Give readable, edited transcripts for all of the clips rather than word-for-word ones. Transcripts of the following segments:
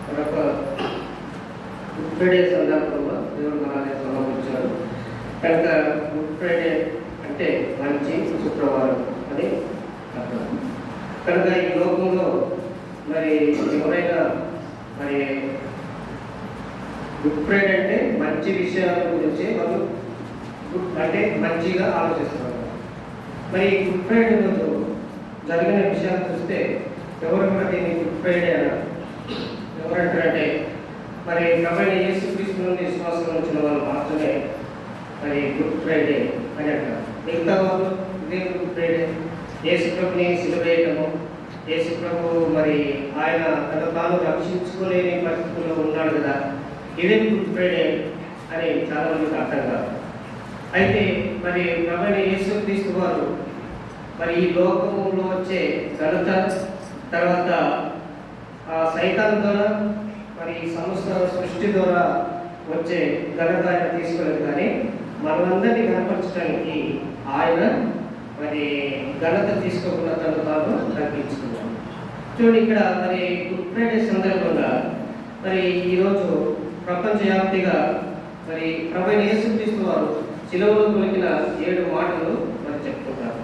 మరొక good Friday సందర్భంలో దేవుడు మనల్ని సమర్పించారు. కనుక గుడ్ ఫ్రైడే అంటే మంచి శుక్రవారం అని అర్థం. కనుక ఈ లోకంలో మరి ఎవరైనా మరి గుడ్ ఫ్రైడే అంటే మంచి విషయాల గురించి వాళ్ళు అంటే మంచిగా ఆలోచిస్తున్నారు. మరి గుడ్ ఫ్రైడే రోజు జరిగిన విషయాలు చూస్తే ఎవరు కూడా దీన్ని గుడ్ ఫ్రైడే అన్నారు. ఎవరంటారంటే మరి ప్రభువైన యేసుక్రీస్తు నుండి విశ్వాసం వచ్చిన వాళ్ళు మాత్రమే మరి గుడ్ ఫ్రైడే అని అంటారు. మిగతా వాళ్ళు ఇదే గుడ్ ఫ్రైడే, యేసు ప్రభుని సిలువేయటము, యేసు ప్రభు మరి ఆయన తన తాను రక్షించుకోలేని పరిస్థితుల్లో ఉన్నాడు కదా, ఇదే గుడ్ ఫ్రైడే అని చాలా మందికి అర్థం కాదు. అయితే మరి ప్రభువైన యేసుక్రీస్తు వారు మరి ఈ లోకంలో వచ్చే ఘనత, తర్వాత సైతాన్ ద్వారా మరి సమస్త సృష్టి ద్వారా వచ్చే ఘనత ఆయన తీసుకోలేదు. కానీ మనమందరినీ కనపరచడానికి ఆయన మరి ఘనత తీసుకోకుండా తను తాను తగ్గించుకున్నాడు. చూడండి, ఇక్కడ మరి గుడ్ ఫ్రైడే సందర్భంగా మరి ఈరోజు ప్రపంచవ్యాప్తిగా మరి ప్రభువైన యేసుక్రీస్తు వారు శిలువలో పలికిన 7 మాటలు మరి చెప్పుకుంటారు.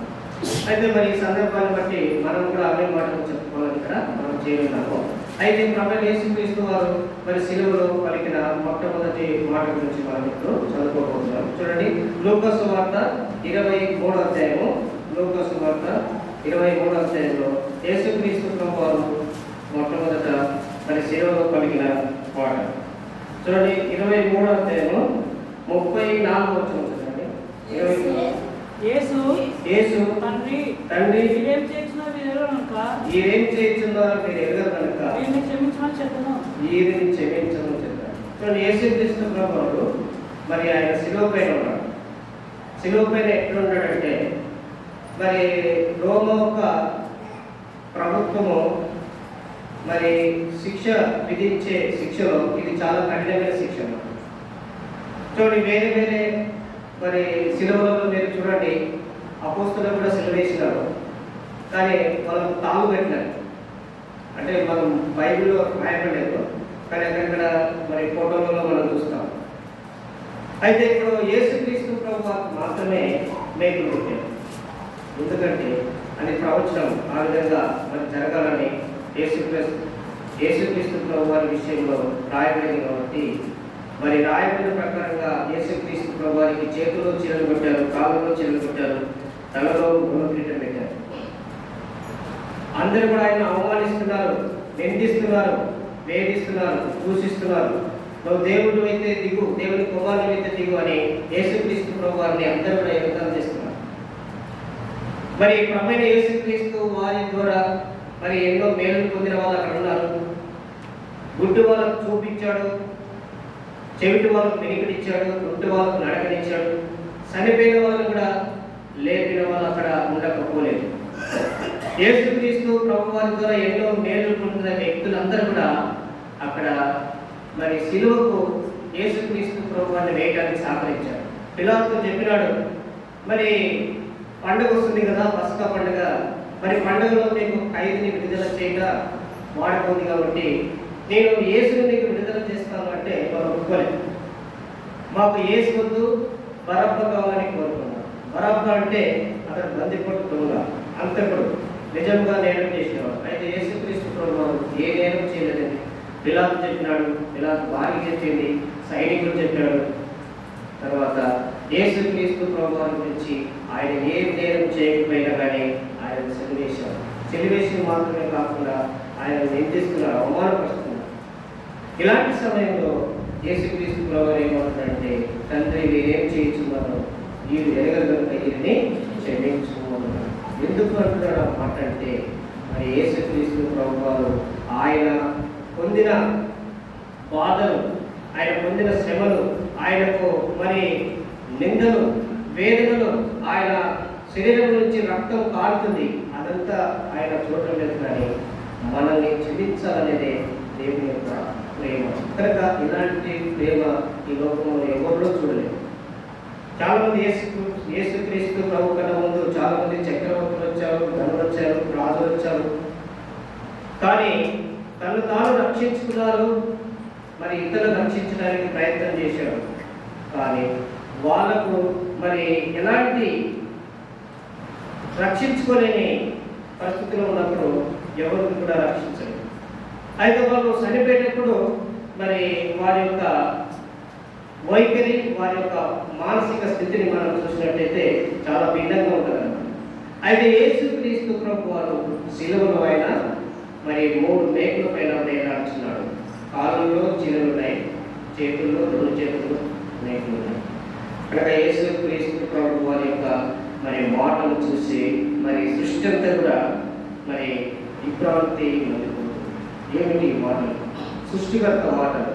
అయితే మరి ఈ సందర్భాన్ని బట్టి మనం కూడా అవే మాటలు చెప్పుకోవాలని ఇక్కడ మనం చేయనున్నాము. అయితే ప్రభువైన యేసుక్రీస్తు వారు మరి శిలువలో పలికిన మొట్టమొదటి మాట గురించి మనం ఇప్పుడు చదువుకోబోతున్నాం. చూడండి, లూకా సువార్త 23వ అధ్యాయము. లూకా సువార్త 23వ అధ్యాయంలో యేసుక్రీస్తు ప్రభు వారు మొట్టమొదట మరి శిలువలో పలికిన మాట చూడండి. 23వ అధ్యాయము 34వ వచనం చూడండి. యేసు తండ్రి మీరేం చేస్తున్నారు మీరు ఎరగరు కనుక వీరిని క్షమించమని చెప్పాను. చూడండి, యేసుక్రీస్తు ప్రభువు మరి ఆయన శిలువ పైన ఉన్నాడు. శిలువ పైన ఎక్కడ ఉన్నాడంటే మరి రోమ ఒక ప్రభుత్వము మరి శిక్ష విధించే శిక్షలో ఇది చాలా కఠినమైన శిక్ష. చూడండి, వేరే వేరే మరి శిలువలలో మీరు చూడండి, అపోస్తలులు కూడా శిలువ వేసినారు, కానీ మనం తాళ్ళు పెట్టినారు. అంటే మనం బైబిల్లో రాయబడలేదు, కానీ అక్కడ మరి ఫోటోలలో మనం చూస్తాం. అయితే ఇప్పుడు యేసుక్రీస్తు ప్రభు మాత్రమే మేకులు పెట్టారు. ఎందుకంటే అని ప్రవచనం ఆ విధంగా మరి జరగాలని యేసుక్రీస్తు ప్రభు వారి విషయంలో రాయబడింది. కాబట్టి మరి రాయబడిన ప్రకారంగా యేసుక్రీస్తు ప్రభు వారికి చేతుల్లో చీరలు కొట్టారు, కాళ్ళలో చీరలు కొట్టారు, తలలో గుణకిరీటం పెట్టారు. అందరూ కూడా ఆయన అవమానిస్తున్నారు, నిందిస్తున్నారు, వేధిస్తున్నారు, దూషిస్తున్నారు. నువ్వు దేవుడు అయితే దిగు, దేవుని కుమారుడు అయితే దిగు అని యేసుక్రీస్తు ప్రభు వారిని అందరూ కూడా ఎగతాళి చేస్తున్నారు. మరి ప్రభువైన యేసుక్రీస్తు వారి ద్వారా మరి ఎన్నో మేలు పొందిన వాళ్ళు అక్కడ ఉన్నారు. గుడ్డు వాళ్ళకు చూపించాడు, చెవిటి వాళ్ళకు వెనుకనిచ్చాడు, గుడ్డు వాళ్ళకు నడకనిచ్చాడు, చనిపోయిన వాళ్ళు కూడా లేపిన వాళ్ళు అక్కడ ఉండకపోలేదు. యేసుక్రీస్తు ప్రభు వారి ద్వారా ఎన్నో మేలు పొందిన వ్యక్తులందరూ కూడా అక్కడ మరి శిలువకు యేసుక్రీస్తు ప్రభు వారిని వేయడానికి సహకరించారు. పిలాతు చెప్పినాడు, మరి పండుగ వస్తుంది కదా, పస్కా పండుగ, మరి పండుగలో నీకు ఖైదీని విడుదల చేయక వాడుకుంది కాబట్టి నేను యేసుని నీకు విడుదల చేస్తాను అంటే మనం ఒప్పుకోలేదు. మాకు యేసు వద్దు, బరబ్బ కావాలని కోరుకున్నాం. బరబ్బ అంటే అతను బందిపోటు దొంగ, అంతకుడు, నిజంగా నేరం చేసినవాడు. అయితే యేసుక్రీస్తు ప్రభువు ఏ నేరం చేయలేదని పిలాతు చెప్పినాడు, పిలాతు భార్య చెప్పింది, సైనికులు చెప్పాడు. తర్వాత యేసుక్రీస్తు ప్రభువు గురించి ఆయన ఏ నేరం చేయకపోయినా కానీ ఆయన సెలివేషన్ మాత్రమే కాకుండా ఆయన నిందిస్తున్నారు, అవమానపరుస్తున్నారు. ఇలాంటి సమయంలో యేసుక్రీస్తు ప్రభువు ఏమంటాడంటే, తండ్రి వీరేం చేయించున్నారో వీరు ఎరగరు కనుక వీరిని క్షమించుకున్నారు. ఎందుకు అంటున్నాడు ఆ మాట అంటే, మరి యేసుక్రీస్తు ప్రభువు ఆయన పొందిన బాధలు, ఆయన పొందిన శ్రమలు, ఆయనకు మరి నిందలు, వేదనలు, ఆయన శరీరం నుంచి రక్తం కారుతుంది, అదంతా ఆయన చూడటం లేదు. కానీ మనల్ని క్షమించాలనేదే దేవుని యొక్క ప్రేమ. కనుక ఇలాంటి ప్రేమ ఈ లోకంలో ఎవరిలో చూడలేదు. చాలామంది యేసుక్రీస్తు ప్రభు కన్నా ముందు చాలామంది చక్రవర్తులు వచ్చారు, ధనులు వచ్చారు, రాజులు వచ్చారు. కానీ తను తాను రక్షించుకున్నారు, మరి ఇతరులు రక్షించడానికి ప్రయత్నం చేశారు. కానీ వాళ్ళకు మరి ఎలాంటి రక్షించుకోలేని పరిస్థితిలో ఉన్నప్పుడు ఎవరు కూడా రక్షించలేదు. అయితే వాళ్ళు చనిపోయేటప్పుడు మరి వారి యొక్క వైఖరి, వారి యొక్క మానసిక స్థితిని మనం చూసినట్లయితే చాలా భిన్నంగా ఉంటుంది. అయితే యేసుక్రీస్తు ప్రభు వారు శిలువలో ఆయన మరి 3 మేకుల పైన వేలాడుచున్నాడు. కాళ్ళలో చీరలు ఉన్నాయి, చేతుల్లో 2 చేతుల్లో మేకులు ఉన్నాయి. కనుక యేసుక్రీస్తు ప్రభు వారి యొక్క మరి మాటలు చూసి మరి సృష్టి అంతా కూడా మరి విభ్రాంతి నలుగుతుంది. ఏమిటి ఈ మాటలు? సృష్టికర్త మాటలు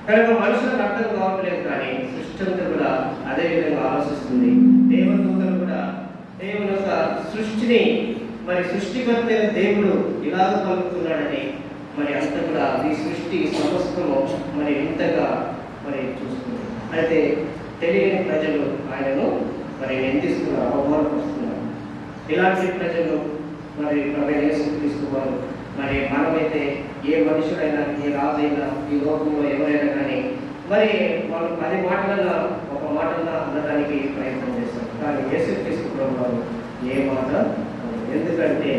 కనుక మనుషులకు అర్థం కావట్లేదు, కానీ సృష్టి అంతా కూడా అదే విధంగా ఆలోచిస్తుంది. దేవదూతలు కూడా దేవుని యొక్క సృష్టిని మరి సృష్టికర్త అయిన దేవుడు ఇలాగ పలుకుతున్నాడని మరి అంత కూడా ఈ సృష్టి సమస్తము మరి ఇంతగా మరి చూస్తుంది. అయితే తెలియని ప్రజలు ఆయనను మరి నిందిస్తున్నారు, అవమానపరుస్తున్నారు. ఇలాంటి ప్రజలు మరి ప్రభువైన యేసుక్రీస్తు వారు మరి మనమైతే ఏ మనుషుడైనా, ఏ రాజైనా, ఈ లోకంలో ఎవరైనా కానీ మరి వాళ్ళు 10 మాటలన్నా ఒక మాటన్నా అనడానికి ప్రయత్నం చేస్తారు. కానీ యేసుక్రీస్తు ప్రభు వారు ఏ మాట, ఎందుకంటే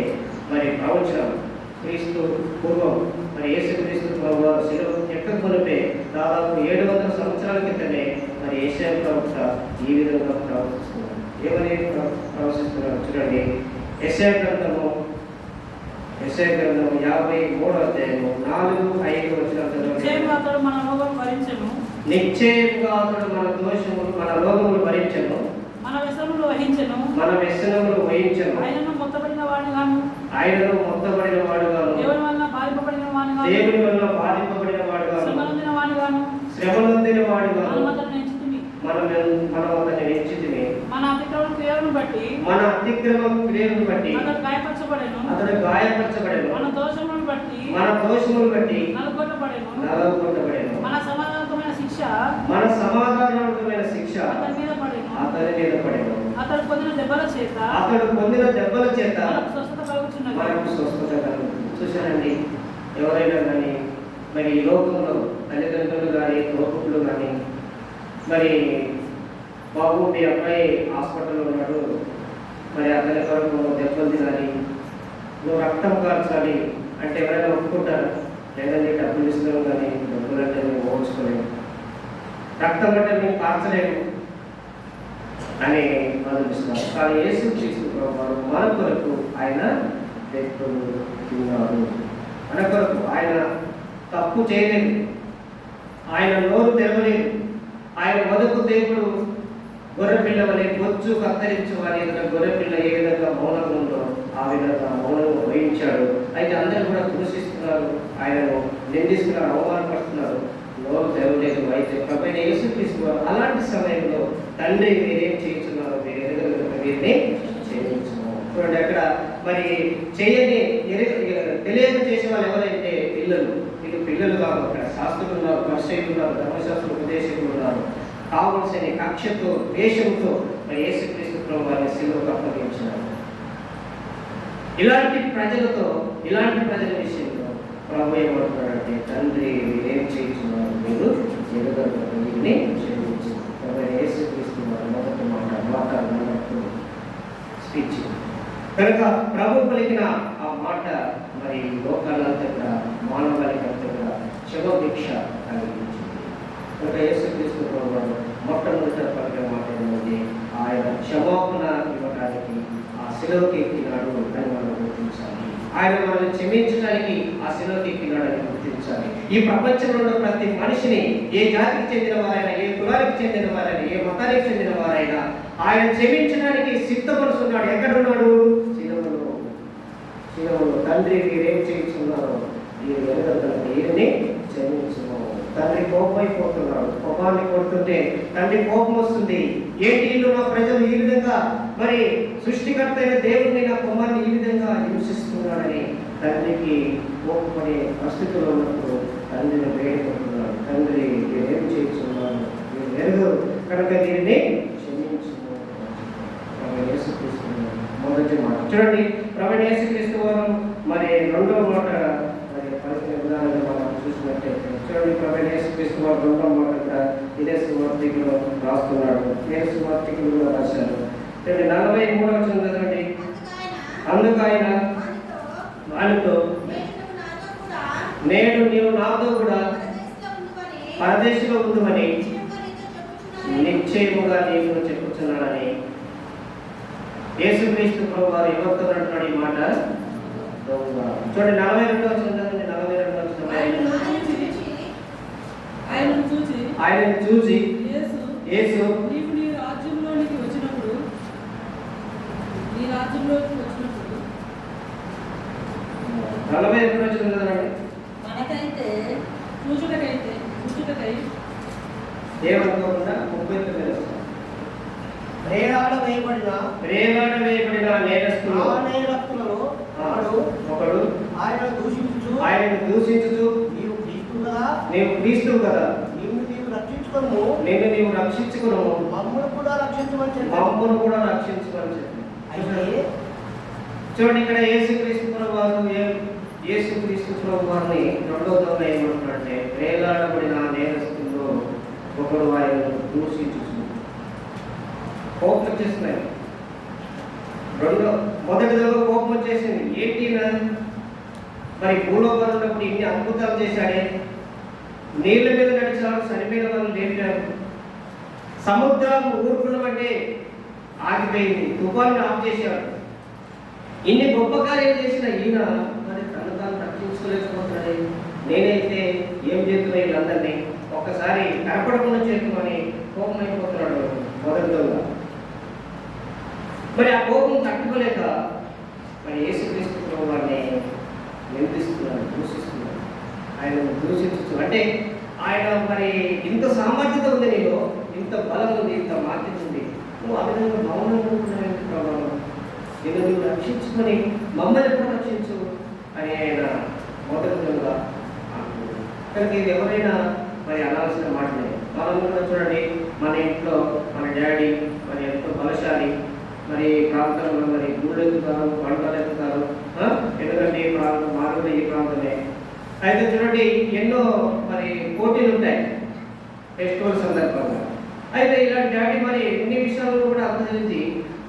మరి ప్రవచనం క్రీస్తు పూర్వం మరి యేసుక్రీస్తు ప్రభు వారు శిలువ ఎక్కకపోతే దాదాపు 700 సంవత్సరాల క్రితమే మరి యెషయా ప్రవక్త ఈ విధంగా ప్రవచిస్తున్నారు. ఏమని ప్రవచిస్తున్నారు చూడండి. యెషయా గ్రంథము 53వ అధ్యాయము 4-5 వచనాలు. నిశ్చయంగా అతడు మన రోగములు భరించెను, నిశ్చయంగా అతడు మన దోషములు మన రోగములు భరించెను, మన వ్యసనములు వహించెను, మన వ్యసనములు వహించెను. ఆయనను మొత్తబడిన వాడుగాను, ఆయనను మొత్తబడిన వాడుగాను, దేవుని వలన బాధింపబడిన వాడుగాను, దేవుని వలన బాధింపబడిన వాడుగాను, శ్రమనొందిన వాడుగాను, శ్రమనొందిన వాడుగాను మనం అతన్ని ఎంచుతిమి. మనం అతన్ని ఎంచితిమి. మన అతిక్రమ క్రియలను బట్టి అతడు గాయపరచబడెను, మన దోషములను బట్టి నలుగొట్టబడెను. మన సమాధానమైన శిక్ష అతని మీద పడెను. అతడు పొందిన దెబ్బల చేత మనకు స్వస్థత కలుగుచున్నది. చూశానండి, ఎవరైనా కానీ మరి ఈ లోకంలో తల్లిదండ్రులు కానీ తోపులు కానీ మరి బాబు మీ అబ్బాయి హాస్పిటల్లో ఉన్నాడు, మరి అతని కొరకు దెబ్బలు తినాలి, నువ్వు రక్తం కార్చాలి అంటే ఎవరైనా ఒప్పుకుంటారు? లేదండి, డబ్బులు ఇస్తున్నావు కానీ డబ్బులు అంటే మేము ఓడ్చుకోలేము, రక్తం అంటే మేము కార్చలేము అని ఆలోచిస్తున్నారు. కానీ యేసుక్రీస్తు ప్రభువు మన కొరకు ఆయన దెబ్బలు తిన్నారు. మన కొరకు ఆయన తప్పు చేయలేదు, ఆయన నోరు తెరవలేదు. ఆయన మొదటి దేవుడు గొర్రెపిల్ల వలె బొచ్చు కత్తరించు అని గొర్రెపిల్ల ఏ విధంగా మౌనంగా ఉందో ఆ విధంగా మౌనంగా వహించాడు. అయితే అందరూ కూడా దూషిస్తున్నారు, ఆయనను నిందిస్తున్నారు, అవమానపడుతున్నారు, నోరు తెరవలేదు. అయితే ప్రభువైన యేసుక్రీస్తు అలాంటి సమయంలో తండ్రి మీరేం చేయించున్నారు, మీరు ఎదుగుదల వీరిని చేయించున్నారు. చూడండి, అక్కడ మరి చేయని తెలియక చేసే వాళ్ళు ఎవరైతే పిల్లలు కాదు, అక్కడ శాస్త్రులు ఉన్నారు, పరిచయులు ఉన్నారు, ధర్మశాస్త్ర ఉపదేశకులు ఉన్నారు. కావలసిన కక్షతో ద్వేషంతో మరి యేసుక్రీస్తు ప్రభువు వారిని శిలువకు అప్పగించినారు. ఇలాంటి ప్రజల విషయంలో ప్రభు ఏమంటున్నాడంటే, తండ్రి ఏం చేయించున్నారు, మీరు వీరిని క్షమించారు. ప్రభు యేసుక్రీస్తు వారు మొదటి మాట్లాడుతూ స్పీచ్ కనుక ప్రభు పలికిన ఆ మాట మరి లోకాలంతా కూడా మానవాళికంతా కూడా శుభభిక్ష కలిగించింది. కనుక యేసుక్రీస్తు ప్రభువు మొట్టమొదట పలికిన మాట ఏంటంటే, ఆయన క్షమాపణ ఇవ్వడానికి ఆ శిలువకి ఎక్కినాడు అని మనం గుర్తించాలి. ఆయన మనల్ని క్షమించడానికి ఆ శిలువకి ఎక్కినాడని గుర్తించాలి. ఈ ప్రపంచంలో ఉన్న ప్రతి మనిషిని, ఏ జాతికి చెందిన వారైనా, ఏ కులానికి చెందిన వారైనా, ఏ మతానికి చెందిన వారైనా ఆయన క్షమించడానికి సిద్ధపరుస్తున్నాడు. ఎక్కడున్నాడు? శిలువలో. తండ్రి మీరేం చేయించున్నారో మీరు వీరిని క్షమించున్నాము. తండ్రి కోపం అయిపోతున్నాడు, కోపాన్ని కొడుతుంటే తండ్రి కోపం వస్తుంది. ఏంటి ఇల్లు నా ప్రజలు ఈ విధంగా మరి సృష్టికర్త అయిన దేవుడిని నా కుమారుని ఈ విధంగా హింసిస్తున్నాడని తండ్రికి కోపపడే పరిస్థితుల్లో ఉన్నప్పుడు తండ్రిని వేడుకుంటున్నాడు. తండ్రి మీరేం చేయించున్నారు, మీరు ఎరుగరు కనుక దీనిని క్షమించున్నాను. యేసుక్రీస్తు మొదటి మాట చూడండి. ప్రభువైన యేసుక్రీస్తు వారు మరి రెండవ మాట విధానంగా మనం చూసినట్టయితే చూడండి, ప్రభువైన యేసుక్రీస్తు వారు రెండవ మాట ఇక్కడ ఇదే సువార్తికులు రాస్తున్నాడు. ఏ సువార్తికులు కూడా రాశారు. చూడండి 43వ వచనం చదవండి. అందుకు ఆయన వానితో, నేడు నీవు నాతో కూడా పరదేశంలో ఉందని నిశ్చయముగా నీకు చెప్పుచున్నానని యేసుక్రీస్తు ప్రభు వారు ఎవరితో అంటున్నాడు ఈ మాట? చూడండి 42వ వచనం చదవండి. 42వ వచనం. ఆయనను చూసి యేసు నీవు నీ రాజ్యంలోనికి వచ్చినప్పుడు 42వ వచనం చదవండి. మనకైతే చూచుటకై ఏమనుకోకుండా 39వ వచనం. వేయబడిన నేరస్తులు ఒకడు ఆయనను దూషించుచు నీవు క్రీస్తువు కదా, నిన్ను నీవు రక్షించుకును, మమ్మను కూడా రక్షించమని చెప్పి. చూడండి, ఇక్కడ యేసుక్రీస్తు ప్రభు వారిని రెండో దొంగ ఏమంటున్నాడంటే, వేలాడబడిన నేరస్తుల్లో ఒకడు ఆయనను దూషించుచు. కోపం వచ్చేస్తున్నాయి. మొదటి దొంగ కోపం వచ్చేసింది. ఏంటి మరి భూలోకంలో ఉన్నప్పుడు ఇన్ని అద్భుతాలు చేశాడే, నీళ్ళ మీద నడిచాడు, చనిపోయిన వాళ్ళు లేపారు, సముద్రం ఊరుకున్నమంటే ఆగిపోయింది, తుఫాను ఆఫ్ చేశాడు, ఇన్ని గొప్ప కార్యాలు చేసిన ఈయన మరి తను తాను రక్షించుకోలేకపోతున్నాడు. నేనైతే ఏం చేస్తున్నా వీళ్ళందరినీ ఒక్కసారి కనపడకుండా చేస్తున్నామని కోపం అయిపోతున్నాడు మొదటి దొంగ. మరి ఆ కోపం తట్టుకోలేక మరి యేసుక్రీస్తు ప్రభు వారిని నిందిస్తున్నాడు, దూషిస్తున్నాడు. ఆయన దూషిస్తూ అంటే ఆయన మరి ఇంత సామర్థ్యత ఉంది, నీలో ఇంత బలం ఉంది, ఇంత మార్గం ఉంది, నువ్వు ఆ విధంగా మౌనంగా ఉంటున్నావు ప్రభావం, నిన్ను నువ్వు రక్షించుకొని మమ్మల్ని కూడా రక్షించు అని ఆయన మొదటిగా అంటున్నాడు. కనుక ఇది ఎవరైనా మరి అనాల్సిన మాటలే. మనం కూడా చూడండి, మన ఇంట్లో మన డాడీ మరి ఎంతో బలశాలి, మరి ప్రాంతంలో మరి గుళ్ళు ఎక్కుతారు, పంటలు ఎక్కుతారు, ఎందుకంటే ఈ ప్రాంతం మారుగా ఈ ప్రాంతమే. అయితే చూడండి, ఎన్నో మరి పోటీలు ఉంటాయి ఫెస్టివల్ సందర్భంగా. అయితే ఇలాంటి డాడీ మరి ఎన్ని విషయాలు కూడా అర్థం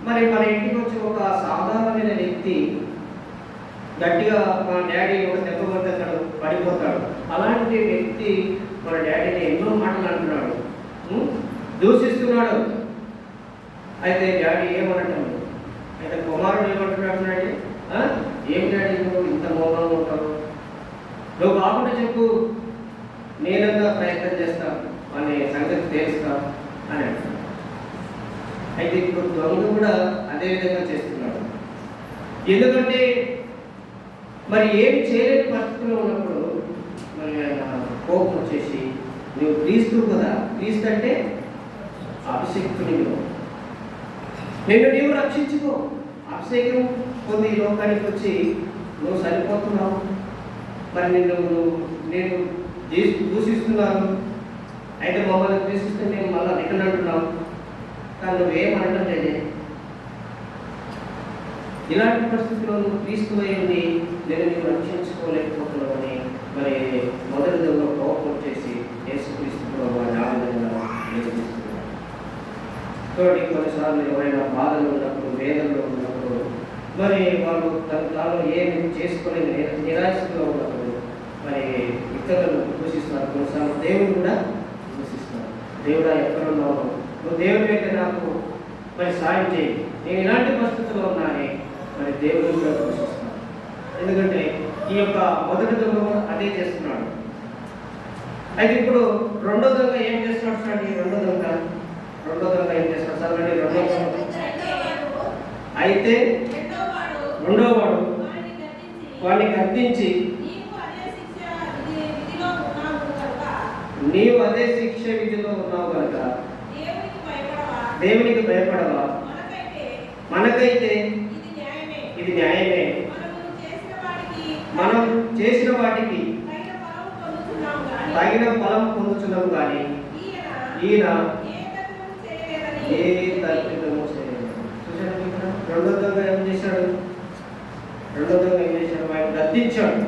మరి మన ఇంటికి వచ్చి ఒక సాధారణమైన వ్యక్తి గట్టిగా మా డాడీ ఒక దెబ్బ పడతాడు, పడిపోతాడు. అలాంటి వ్యక్తి మన డాడీని ఎన్నో మాటలు అంటున్నాడు, దూషిస్తున్నాడు. అయితే డాడీ ఏమనటం, అయితే కుమారుడు ఏమంటున్నాడు, ఏం డాడీ నువ్వు ఇంత మౌనంగా ఉంటావు, నువ్వు కాకుండా చెప్పు, నేనంతా ప్రయత్నం చేస్తా అనే సంగతి తెలుస్తా అని అంటాడు. అయితే ఇప్పుడు దొంగ కూడా అదే విధంగా చేస్తున్నాడు. ఎందుకంటే మరి ఏం చేయలేని పరిస్థితిలో ఉన్నప్పుడు మరి ఆయన కోపం వచ్చేసి, నువ్వు క్రీస్తు కదా, క్రీస్తు అంటే అభిషేక్తుని, నిన్ను నీవు రక్షించుకో, అభిషేకం పొంది ఈ లోకానికి వచ్చి నువ్వు సరిపోతున్నావు, మరి నేను దూషిస్తున్నాను, అయితే మమ్మల్ని దూషిస్తే నేను మళ్ళీ రిటర్న్ అంటున్నావు, కానీ నువ్వేమనటం లేదే. ఇలాంటి పరిస్థితిలో నువ్వు క్రీస్తువై ఉండి నేను నీవు రక్షించుకోలేకపోతున్నావు అని మరి మొదటి దొంగ కోపం వచ్చేసి యేసుక్రీస్తు వారిని ఆ విధంగా నిలదీస్తున్నాడు. చూడండి, కొన్నిసార్లు ఎవరైనా బాధలు ఉన్నప్పుడు, వేదనలో ఉన్నప్పుడు, మరి వాళ్ళు తాను ఏమి చేసుకోలేని నిరాశలో ఉన్నప్పుడు మరి ఇతరులను దూషిస్తున్నారు. కొన్నిసార్లు దేవుడు కూడా దూషిస్తున్నారు. దేవుడా ఎక్కడున్నావు, నువ్వు దేవుడి అయితే నాకు మరి సాయం చేయి, నేను ఇలాంటి పరిస్థితుల్లో ఉన్నానే మరి దేవుడు కూడా దూషిస్తున్నాను. ఎందుకంటే ఈ యొక్క మొదటి దొంగ అదే చేస్తున్నాడు. అయితే ఇప్పుడు రెండో దొంగ ఏం చేస్తున్నాడు చూడండి. రెండో దొంగ ఏం చేస్తున్నాడు చదవండి. అయితే రెండో వాడు వాడిని గద్దించి, నీవు అదే శిక్ష విధిలో ఉన్నావు కనుక దేవునికి భయపడవా, మనకైతే ఇది న్యాయమే, మనం చేసిన వాటికి తగిన ఫలం పొందుతున్నాము, కానీ ఈయన ఏ తప్పిదము చేయలేదు. చూసాడు ఇక్కడ రెండో దొంగ ఏం చేశాడు, వాడిని గద్దించాడు.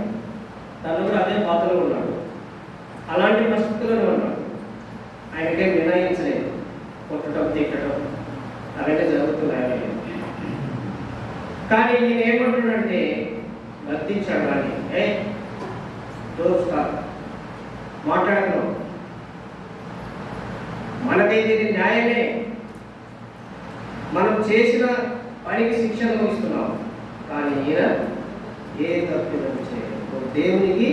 తను కూడా అదే బాధలో ఉన్నాడు, అలాంటి పరిస్థితుల్లోనే ఉన్నాడు. ఆయనకేం నిర్ణయించలేదు, కొట్టడం తిట్టడం అవన్నీ జరుగుతున్నాయి. కానీ ఈయన ఏమంటున్నాడంటే గద్దించాడు, కానీ మాట్లాడను, మనకైతే ఇది న్యాయమే, మనం చేసిన పనికి శిక్ష అనుభవిస్తున్నాం. కానీ ఈయన ఏ తప్పు చేయలేదు, దేవునికి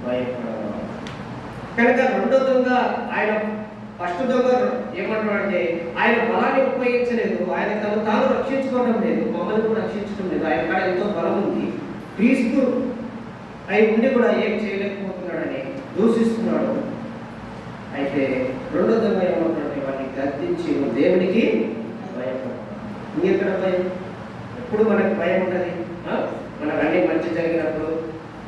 భయపడవాలి. కనుక రెండో దొంగ, ఆయన ఫస్ట్ దొంగ ఏమంటున్నాడంటే ఆయన బలాన్ని ఉపయోగించలేదు, ఆయన తను తాను రక్షించుకోవడం లేదు, మమ్మల్ని కూడా రక్షించడం లేదు. ఆయన కాడ ఎంతో బలం ఉంది, క్రీస్తు అయి ఉండి కూడా ఏం చేయలేకపోతున్నాడని దూషిస్తున్నాడు. అయితే రెండో దొంగ ఏమంటున్నాడంటే వాడిని గద్దించి దేవునికి భయపడతాడు. ఇంకెక్కడ భయం? ఎప్పుడు మనకు భయం ఉంటుంది. మనకు అన్ని మంచి జరిగినప్పుడు,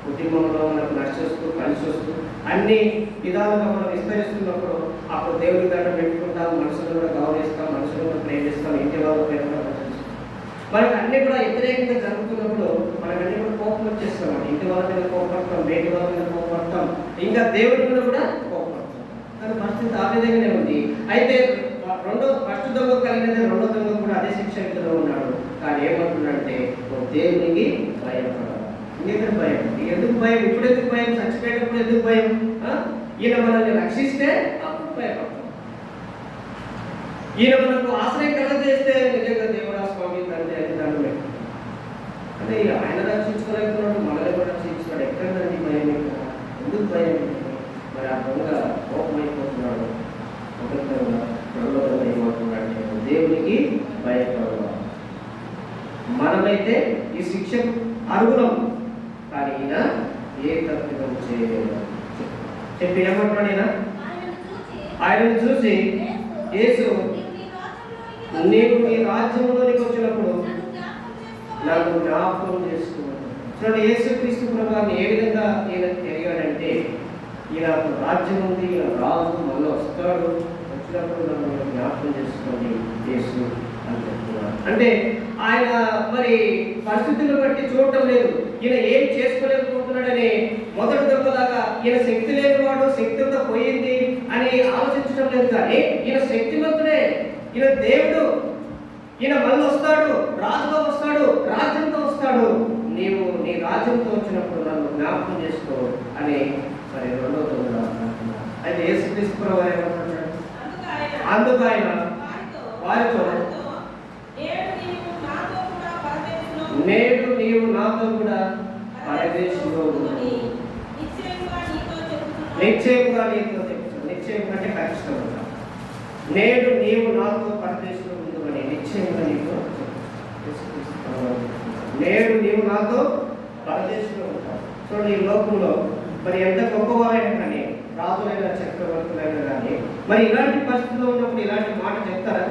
కుటుంబంలో మనకు నడిచొస్తూ కలిసి వస్తూ అన్ని విధాలుగా మనం విస్తరిస్తున్నప్పుడు అప్పుడు దేవుడి దండం పెట్టుకుంటాం, మనుషులు కూడా గౌరవిస్తాం, మనుషులు కూడా ప్రేమిస్తాం, ఇంటి వాళ్ళ పేరు కూడా ప్రచురిస్తాం. మనకు అన్ని కూడా వ్యతిరేకంగా జరుగుతున్నప్పుడు మనకు అన్ని కూడా కోపం వచ్చేస్తాం. ఇంటి వాళ్ళ మీద కోపడతాం, బయటి వాళ్ళ మీద కోపడతాం, ఇంకా దేవుడి మీద కూడా కోపడతాం. కానీ పరిస్థితి ఆ విధంగానే ఉంది. అయితే ఫస్ట్ దొంగ కలిగినదే రెండో దొంగ కూడా అదే శిక్షలో ఉన్నాడు. కానీ ఏమంటున్నాడంటే దేవునికి భయపడాలి. ఇంకెక్కడ భయం? ఎందుకు భయం? ఇప్పుడు ఎందుకు భయం? చచ్చిపోయేటప్పుడు ఎందుకు భయం? ఈయన మనల్ని రక్షిస్తే అప్పుడు భయపడతాం. ఈయన మనకు ఆశ్రయం కలగజేస్తే నిజంగా దేవుడా స్వామి తండ్రి అని దండం పెట్టుకుంటాం. అంటే ఆయన రక్షించుకోలేకున్నాడు, మనల్ని కూడా రక్షించున్నాడు. ఎక్కడండి భయం? ఎందుకు భయం? మరి ఆ దొంగ కోపమైపోతున్నాడు. ఏమంటున్నాడు? దేవునికి భయపడాలి. మనమైతే ఈ శిక్ష అర్హులం, కానీ ఈయన ఏ తప్పిదం చేయలేదు చెప్పి ఏమంటున్నాడు ఈయన? ఆయనను చూసి యేసు, నీవు నీ రాజ్యంలోనికి వచ్చినప్పుడు నన్ను జ్ఞాపకం చేసుకున్నాను. చూడండి, యేసుక్రీస్తు ప్రభువుని ఏ విధంగా ఈయన తెలియాడంటే, ఈయన రాజ్యం ఉంది, ఈయన రాజు, మళ్ళీ వస్తాడు, వచ్చినప్పుడు నన్ను జ్ఞాపకం చేసుకోండి యేసు అని చెప్తున్నారు. అంటే ఆయన మరి పరిస్థితులను బట్టి చూడటం లేదు, ఈయన ఏం చేసుకోలేకపోతున్నాడని మొదటి దొంగలాగా ఈయన శక్తి లేనివాడు, శక్తితో పోయింది అని ఆలోచించడం లేదు. కానీ ఈయన శక్తివంతుడే, ఈయన దేవుడు, ఈయన మళ్ళీ వస్తాడు, రాజుతో వస్తాడు, రాజ్యంతో వస్తాడు, నీవు నీ రాజ్యంతో వచ్చినప్పుడు నన్ను జ్ఞాపకం చేసుకో అని మరి రెండో దొంగ. అయితే యేసుక్రీస్తు ప్రభువు ఏమంటున్నాడు? అందుకు ఆయన వారితో, నేడు నీవు నాతో కూడా పరదేశంలో నిశ్చయంగా నీతో చెప్తాను. నిశ్చయం అంటే ఖచ్చితంగా, నేడు నీవు నాతో పరదేశంలో ఉందని నిశ్చయంగా నీతో చెప్తాను. నేడు నీవు నాతో పరదేశంలో ఉంటావు. చూడండి, ఈ లోకంలో మరి ఎంత గొప్పవారైనా కానీ, రాజులైనా చక్రవర్తులైనా కానీ, మరి ఇలాంటి పరిస్థితుల్లో ఉన్నప్పుడు ఇలాంటి మాట చెప్తారా?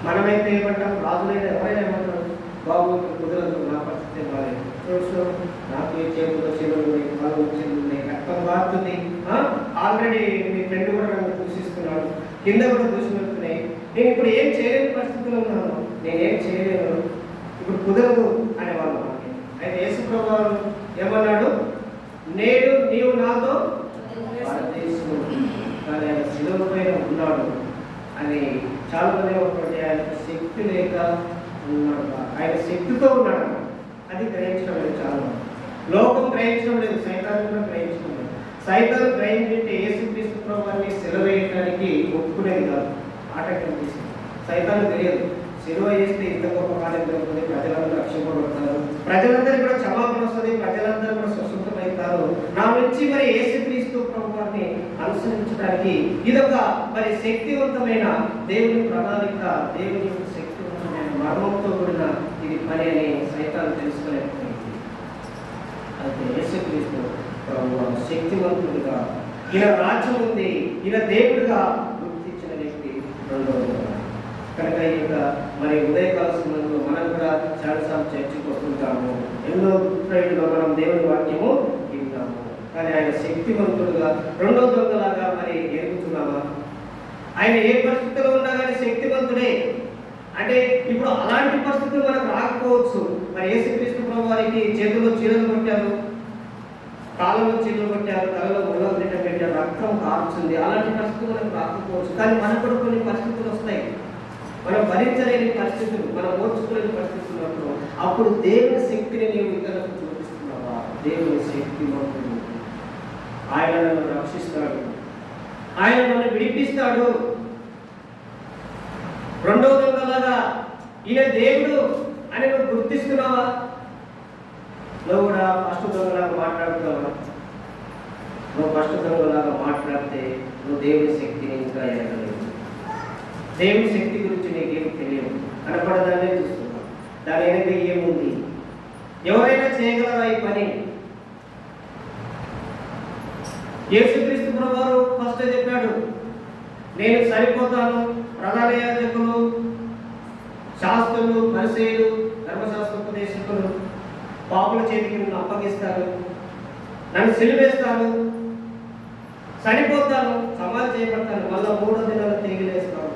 మనమైతే ఏమంటాం? రాజులైనా ఎవరైనా ఏమంటారు? బాబు కుదరదు, నా పరిస్థితి బాగాలేదు, చూసు నాకు ఈ చేతుల్లో చెవులు ఉన్నాయి, కాళ్ళు చెవులు ఉన్నాయి, రక్తం మారుతుంది, ఆల్రెడీ మీ ఫ్రెండ్ కూడా నన్ను దూషిస్తున్నాడు, కింద కూడా దూషణ వెళ్తున్నాయి, నేను ఇప్పుడు ఏం చేయలేని పరిస్థితిలో ఉన్నాను, నేనేం చేయలేను, ఇప్పుడు కుదరదు అనేవాళ్ళు. అయితే యేసు ప్రభువు ఏమన్నాడు? నేడు నీవు నాతో పరదేశంలో, కానీ ఆయన శిలువ పైన ఉన్నాడు అని చాలా మంది ఏమంటుంటే ఆయన శక్తి లేక ఉన్నాడు, ఆయన శక్తితో ఉన్నాడు. అది గ్రహించడం లేదు చాలా మంది. లోకం గ్రహించడం లేదు, సైతాన్ని కూడా గ్రహించడం లేదు. సైతాన్ని గ్రహించింటే యేసుక్రీస్తు ప్రభువుని సిలువ వేయడానికి ఒప్పుకునేది కాదు, ఆటంకం చేసింది. సైతాన్ని తెలియదు సిలువ వేస్తే ఇంత గొప్ప కార్యం జరుగుతుంది, ప్రజలందరూ రక్షింపబడతారు, ప్రజలందరికీ కూడా క్షమాపణ వస్తుంది, ప్రజలందరూ కూడా స్వస్థతమవుతారు, నా నుంచి మరి యేసుక్రీస్తు ప్రభువుని అనుసరించడానికి ఇదొక మరి శక్తివంతమైన దేవుని ప్రణాళిక, దేవుని శక్తివంతమైన మర్మంతో కూడిన ఇది పని అని సైతాన్ని తెలుసుకోలేకపోయింది. అయితే యేసుక్రీస్తు ప్రభువు శక్తివంతుడిగా, ఈయన రాజ్యం ఉంది, ఈయన దేవుడిగా గుర్తించిన వ్యక్తి రెండవది. కనుక ఈ యొక్క మరి ఉదయకాల సమయంలో మనం కూడా చాలాసార్లు చర్చకు వస్తుంటాము, ఎన్నో ప్రేయర్లో మనం దేవుని వాక్యము వింటాము. కానీ ఆయన శక్తివంతుడుగా రెండో దొంగలాగా మరి ఎరుగుతున్నామా? ఆయన ఏ పరిస్థితిలో ఉన్నా కానీ శక్తివంతుడే. అంటే ఇప్పుడు అలాంటి పరిస్థితులు మనకు రాకపోవచ్చు. మరి యేసుక్రీస్తు ప్రభువు వారికి చేతుల్లో చీరలు కొట్టారు, కాళ్ళలో చిల్లు కొట్టారు, తలలో ముళ్ళలు తిట్టం పెట్టారు, రక్తం కాల్చింది. అలాంటి పరిస్థితులు మనకు రాకపోవచ్చు, కానీ మనకు కూడా కొన్ని పరిస్థితులు వస్తాయి. మనం భరించలేని పరిస్థితులు, మనం ఓర్చుకోలేని పరిస్థితులు ఉన్నప్పుడు అప్పుడు దేవుని శక్తిని నీవు ఇతరులకు చూపిస్తున్నావా? దేవుని శక్తి మంతుడు, ఆయన నన్ను రక్షిస్తాడు, ఆయన నన్ను విడిపిస్తాడు. రెండవ దొంగలాగా ఈయన దేవుడు అని నువ్వు గుర్తిస్తున్నావా? నువ్వు కూడా ఫస్ట్ దొంగలాగా మాట్లాడుతున్నావా? నువ్వు ఫస్ట్ దొంగలాగా మాట్లాడితే నువ్వు దేవుని శక్తిని ఇంకా ఎరగలేవు. దేవుని శక్తి గురించి నీకేం తెలియదు, కనపడదానే చూస్తున్నావు. దాని వెనక ఏముంది? ఎవరైనా చేయగలరా ఈ పని? యేసుక్రీస్తు ప్రభువారు ఫస్ట్ చెప్పాడు, నేను సరిపోతాను, ప్రధాన యాజకులు, శాస్త్రులు, పరిసయ్యులు, ధర్మశాస్త్రోపదేశకులు పాపుల చేతికి నన్ను అప్పగిస్తారు, నన్ను సిలువేస్తారు, సరిపోతాను, సమాధి చేయబడతాను, మళ్ళా 3వ దినాలు తిరిగి లేస్తాను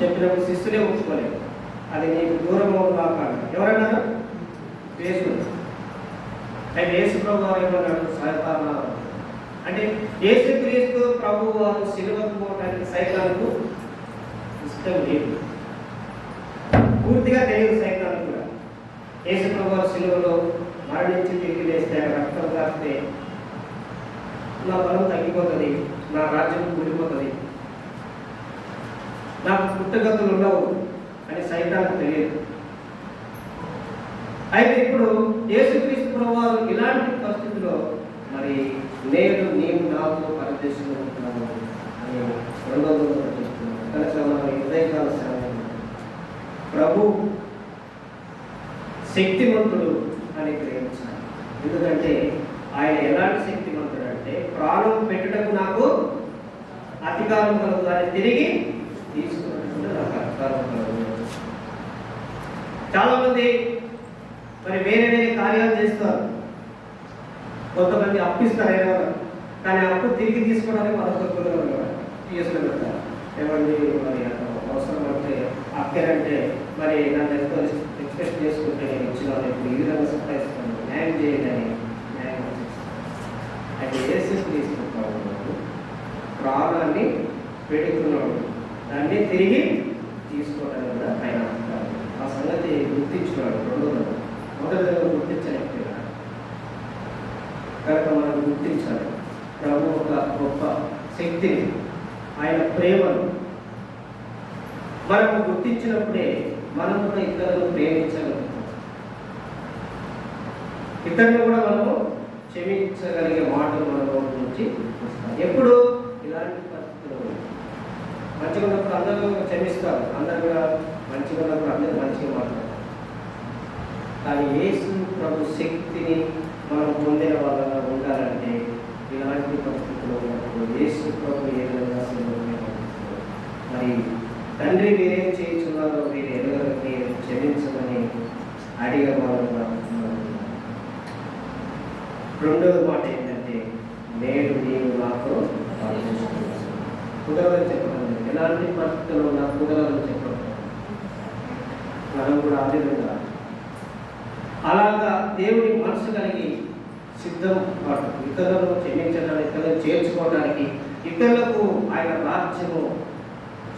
చెప్పినప్పుడు శిష్యులే ఒప్పుకోలేదు. అది నీకు దూరం కాదు. ఎవరన్నారు? యేసుడు. అయితే యేసు ప్రభు వారు ఏమన్నాడు? సైతానా అంటే యేసుక్రీస్తు ప్రభు వారు సిలువకు పోవడానికి సైతానుకు ఇష్టం లేదు, పూర్తిగా తెలియదు సైతానికి కూడా. యేసు ప్రభు వారు సిలువలో మరణించి తిరిగి లేస్తే, రక్తం కాస్తే నా బలం తగ్గిపోతుంది, నా రాజ్యం కూలిపోతుంది, నాకు పుట్టగతులు ఉండవు అని సైతానికి తెలియదు. అయితే ఇప్పుడు యేసుక్రీస్తు ప్రభువారు ఇలాంటి పరిస్థితిలో మరి నేడు నీవు నాతో పరదేశంలో ఉంటున్నాను అని 2వ చెప్తున్నాను. కనుక మన ఉదయకాల సమయం ప్రభు శక్తిమంతుడు అని గ్రహించాలి. ఎందుకంటే ఆయన ఎలాంటి శక్తిమంతుడు అంటే, ప్రాణం పెట్టుటకు నాకు అధికారం కలదు, దాన్ని తిరిగి తీసుకున్నట్టు నాకు అధికారం కలదు. చాలా మంది మరి వేరే వేరే కార్యాలు చేస్తారు. కొంతమంది అప్పిస్తారు అయినా, కానీ అప్పు తిరిగి తీసుకోవడానికి మనకు తీసుకుని పెడతారు. ఏమండి మరి అవసరం అంటే అక్కరంటే మరి నన్ను ఎంతో ఎక్స్పెక్ట్ చేసుకుంటే నేను ఇచ్చిన ఇప్పుడు ఈ విధంగా సంపాదిస్తాను, న్యాయం చేయాలని న్యాయం చేస్తాను. అయితే యేసుక్రీస్తు ప్రాణాన్ని పెడుతున్నాడు, దాన్ని తిరిగి తీసుకోవడానికి కూడా ఆయన ఆ సంగతి గుర్తించుకున్నాడు. 2వ దొంగ గుర్తించలేకపోయినాడు. కనుక మనం గుర్తించాలి ప్రభు ఒక గొప్ప శక్తిని, ఆయన ప్రేమను మనము గుర్తించినప్పుడే మనం కూడా ఇతరులను ప్రేమించగలుగుతాం, ఇతరులను కూడా మనము క్షమించగలిగే మాటలు మన నోటి నుంచి వస్తాయి. ఎప్పుడు ఇలాంటి పరిస్థితులు మంచిగా ఉన్నప్పుడు అందరూ క్షమిస్తారు, అందరూ కూడా మంచిగా ఉన్నప్పుడు అందరూ మంచిగా మాట్లాడతారు. కానీ యేసు ప్రభు శక్తిని మనం పొందిన వాళ్ళగా ఉండాలంటే ఇలాంటి పరిస్థితుల్లో ఉన్నప్పుడు యేసు ప్రభు ఏ విధంగా మరి తండ్రి మీరేం చేయించున్నారో మీరు ఎదుగుని క్షమించమని అడిగే వాళ్ళగా. 2వ మాట ఏంటంటే, నేడు నీవు నాతో కుదరదని చెప్పడం. ఎలాంటి పరిస్థితుల్లో నాకు కుదరదని చెప్పడం. మనం కూడా ఆ విధంగా అలాగా దేవుని మనసు కలిగి సిద్ధం పాటు ఇతరులను క్షమించడానికి, ఇతరులను చేర్చుకోవడానికి, ఇతరులకు ఆయన రాజ్యము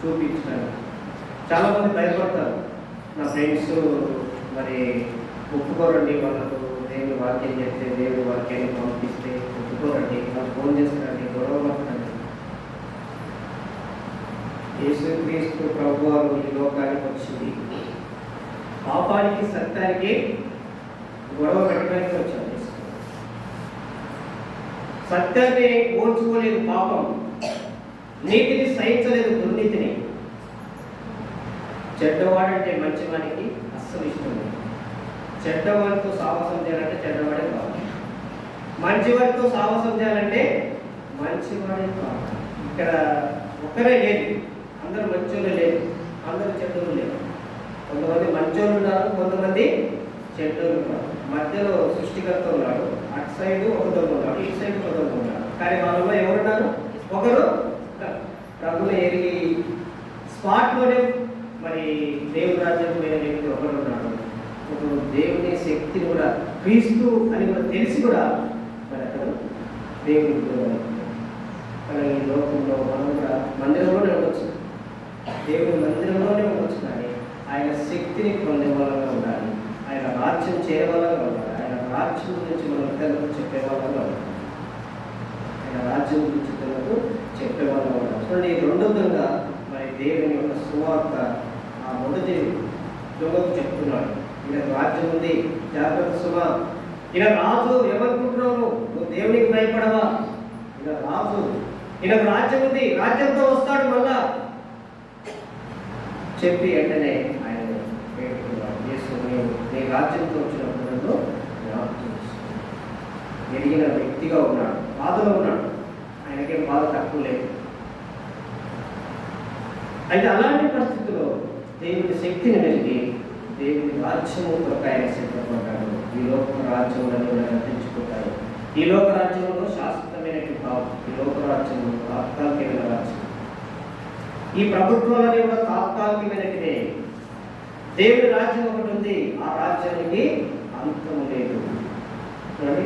చూపించడానికి. చాలామంది భయపడతారు, నా ఫ్రెండ్స్ మరి ఒప్పుకోరండి, వాళ్ళకు దేవుని వాక్యం చెప్తే దేవుని వాక్యాన్ని పంపిస్తే ఒప్పుకోరండి, వాళ్ళు ఫోన్ చేస్తారండి, గొడవ పడతారండి. యేసుక్రీస్తు ప్రభువారు ఈ లోకానికి వచ్చింది పాపానికి సత్యానికి గొడవ పెట్టడానికి వచ్చాడు. సత్యాన్ని ఓర్చుకోలేదు పాపం, నీతిని సహించలేదు దుర్నీతిని. చెడ్డవాడంటే మంచివాడికి అస్సలు ఇష్టం లేదు. చెడ్డవాడితో సాహసం చేయాలంటే చెడ్డవాడే కావాలి, మంచివాడితో సాహసం చేయాలంటే మంచివాడే కావాలి. ఇక్కడ ఒక్కరే లేదు, అందరూ మంచోళ్ళు లేదు, అందరూ చెడ్డోళ్ళు లేరు. కొంతమంది మంచోళ్ళు ఉన్నారు, కొంతమంది చెడ్డోళ్ళు ఉన్నారు. మధ్యలో సృష్టికర్త ఉన్నాడు, అటు సైడ్ ఒక దొంగ ఉన్నాడు, ఇటు సైడ్ ఒక దొంగ ఉన్నాడు. కానీ వాళ్ళలో ఎవరున్నారు? ఒకరు ప్రభుని ఎరిగి స్పాట్లోనే మరి దేవుని రాజ్యం పోయిన వ్యక్తి ఒకరు ఉన్నాడు. ఇప్పుడు దేవుని శక్తిని కూడా క్రీస్తు అని కూడా తెలిసి కూడా మరి అతను దేవునికి దూరం అవుతున్నాడు. కానీ ఈ లోకంలో మనం కూడా మందిరంలోనే ఉండొచ్చు, దేవుని మందిరంలోనే ఉండొచ్చు, కానీ ఆయన శక్తిని పొందే వాళ్ళగా ఉండాలి, ఆయన రాజ్యం చేయవాళ్ళగా ఉండాలి, ఆయన రాజ్యం గురించి మనం ఇతరులకు చెప్పేవాళ్ళగా ఉండాలి, ఆయన రాజ్యం గురించి ఇతరులకు చెప్పేవాళ్ళగా ఉండాలి. చూడండి, ఈ రెండోదంగా మరి దేవుని యొక్క సువార్త ఆ మొదటి దొంగకు చెప్తున్నాడు, ఈయన రాజ్యం ఉంది, జాగ్రత్త సుమా, ఈయన రాజు, ఏమనుకుంటున్నావు నువ్వు దేవునికి భయపడవా, ఈయన రాజు, ఈయన రాజ్యం ఉంది, రాజ్యంతో వస్తాడు మళ్ళా చెప్పి వెంటనే ఆయన పెట్టుకున్నాడు. యేసు నీ రాజ్యంతో వచ్చినప్పుడు ఎదిగిన వ్యక్తిగా ఉన్నాడు, బాధలో ఉన్నాడు, ఆయనకేం బాధ తక్కువ లేదు. అయితే అలాంటి పరిస్థితుల్లో దేవుని శక్తిని మెలిగి దేవుని రాజ్యము కొరకు ఆయన సిద్ధపడ్డాడు. ఈ లోక రాజ్యములను రక్షించుకుంటాడు. ఈ లోక రాజ్యంలో శాశ్వతమైనటువంటి కావు, ఈ లోక రాజ్యము తాత్కాలికమైన రాజ్యం, ఈ ప్రభుత్వాలని కూడా తాత్కాలికమైనటివే. దేవుని రాజ్యం ఒకటి ఉంది, ఆ రాజ్యానికి అంతము లేదు. చూడండి,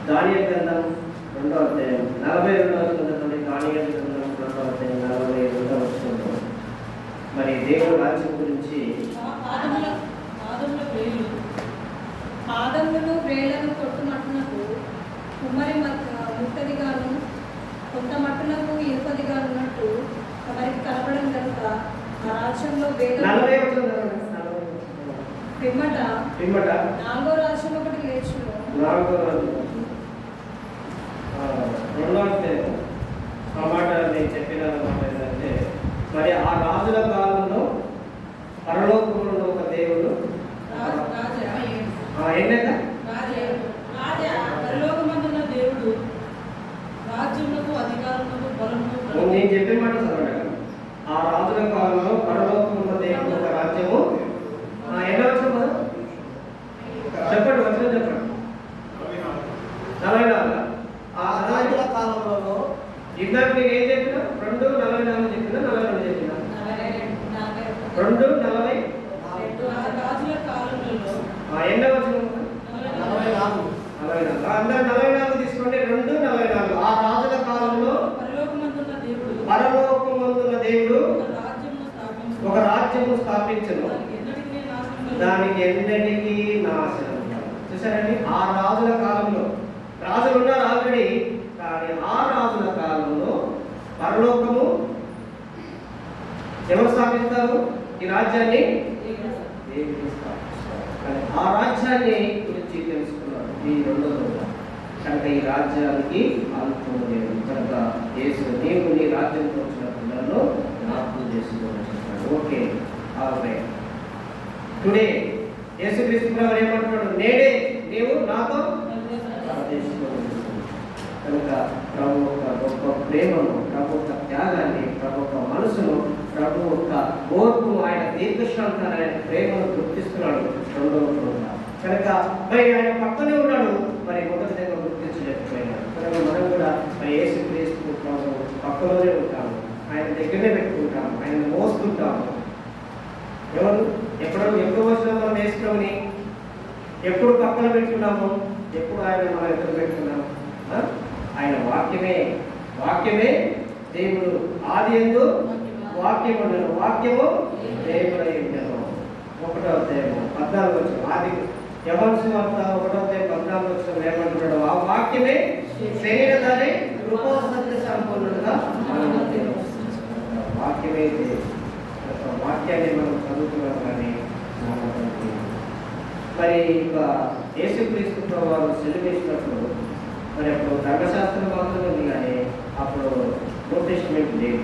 దానియేలు గ్రంథం 2వ అధ్యాయం 42వ వచనం, దానియేలు గ్రంథం 2వ అధ్యాయం 42వ వచనంలో మరి దేవుని రాజ్యం గురించి పాదములను వేళ్లను కొట్టుమట్టునకు కుమ్మరి ముట్టదిగాను కొంత మట్టునకు ఇరుపదిగాను ఉన్నట్టు వారికి కలపడం కనుక ఆ రాజ్యంలో పిమ్మట 4వ రాజ్యం ఒకటి లేచును. 4వ రాజ్యం ఆ మాట నేను చెప్పిన మాట ఏంటంటే, మరి ఆ రాజుల కాలంలో పరలోకంలో ఒక దేవుడు పరలోకమందున్న దేవుడు రాజ్యములకు అధికారములకు బలమును. నేను చెప్పిన మాట చదవడం, ఆ రాజుల కాలంలో పరలోకంలో దేవుడు ఒక రాజ్యము ఎన్నో వచ్చిన చెప్పండి, వచ్చిన చెప్పండి. 44 ఆ రాజుల కాలంలో ఇందాక నేను ఏం చెప్పిన 2:44 చెప్పిన 42 చెప్పిన 2:40 రాజుల కాలంలో ఎన్నో వచ్చిన 44 అందరూ 44 తీసుకోండి. 2:44 ఆ రాజుల కాలంలో పరలోకమందున్న దేవుడు ఒక రాజ్యము స్థాపించను, దానికి ఎన్నటికీ నాశనం. చూసారండి, ఆ రాజుల కాలంలో రాజులు ఉన్నారు ఆల్రెడీ, కానీ ఆ రాజుల కాలంలో పరలోకము ఎవరు స్థాపిస్తారు? ఈ రాజ్యాన్ని దేవుడు స్థాపిస్తారు. కానీ ఆ రాజ్యాన్ని గురించి తెలుసుకున్నాడు ఈ 2వ రోజు. కనుక ఈ రాజ్యానికి అంతం లేదు. కనుక యేసు నీవు నీ రాజ్యంతో వచ్చిన పిల్లలను జ్ఞాపకం చేసుకోవాలని చెప్పాడు. Okay, alright. టుడే యేసుక్రీస్తు ప్రభువు ఏమంటున్నాడు? నేడే నీవు నాతో కనుక ప్రభు యొక్క గొప్ప ప్రేమను, ప్రభు యొక్క త్యాగాన్ని, ప్రభు యొక్క మనసును, ప్రభు యొక్క ఓర్పును, ఆయన దీర్ఘశాంతాన్ని, ఆయన ప్రేమను గుర్తిస్తున్నాడు 2వ రోజున. కనుక మరి ఆయన పక్కనే ఉన్నాడు, మరి మొదటి దగ్గర గుర్తించలేకపోయినాడు. కనుక మనం కూడా మరి యేసుక్రీస్తు ప్రభు పక్కలోనే ఉంటాము, ఆయన దగ్గరనే పెట్టుకుంటాము, ఆయన మోస్తుంటాము. ఎవరు ఎప్పుడు వచ్చినా మనం వేసుకుని ఎప్పుడు పక్కన పెట్టుకున్నాము, ఎప్పుడు ఆయన మనం ఎదురు పెట్టుకున్నాము? ఆయన వాక్యమే దేవుడు. ఆది యందు వాక్యము ఉండెను, వాక్యము దేవుడై ఉండెను. 1వ అధ్యాయము 14వ వచనం, ఆది యోహాను సువార్త 1వ అధ్యాయం 14వ వచనం ఏమంటున్నాడు? ఆ వాక్యమే శరీరధారి కృపా సత్య సంపన్నుడుగా వాక్యమే దేవుడు. వాక్యాన్ని మనం చదువుతున్నాం, కానీ మరి ఇక యేసుక్రీస్తు ప్రభువు సెలవిచ్చినప్పుడు మరి అప్పుడు ధర్మశాస్త్రం మాత్రమే ఉంది, కానీ అప్పుడు న్యూ టెస్టమెంట్ లేదు.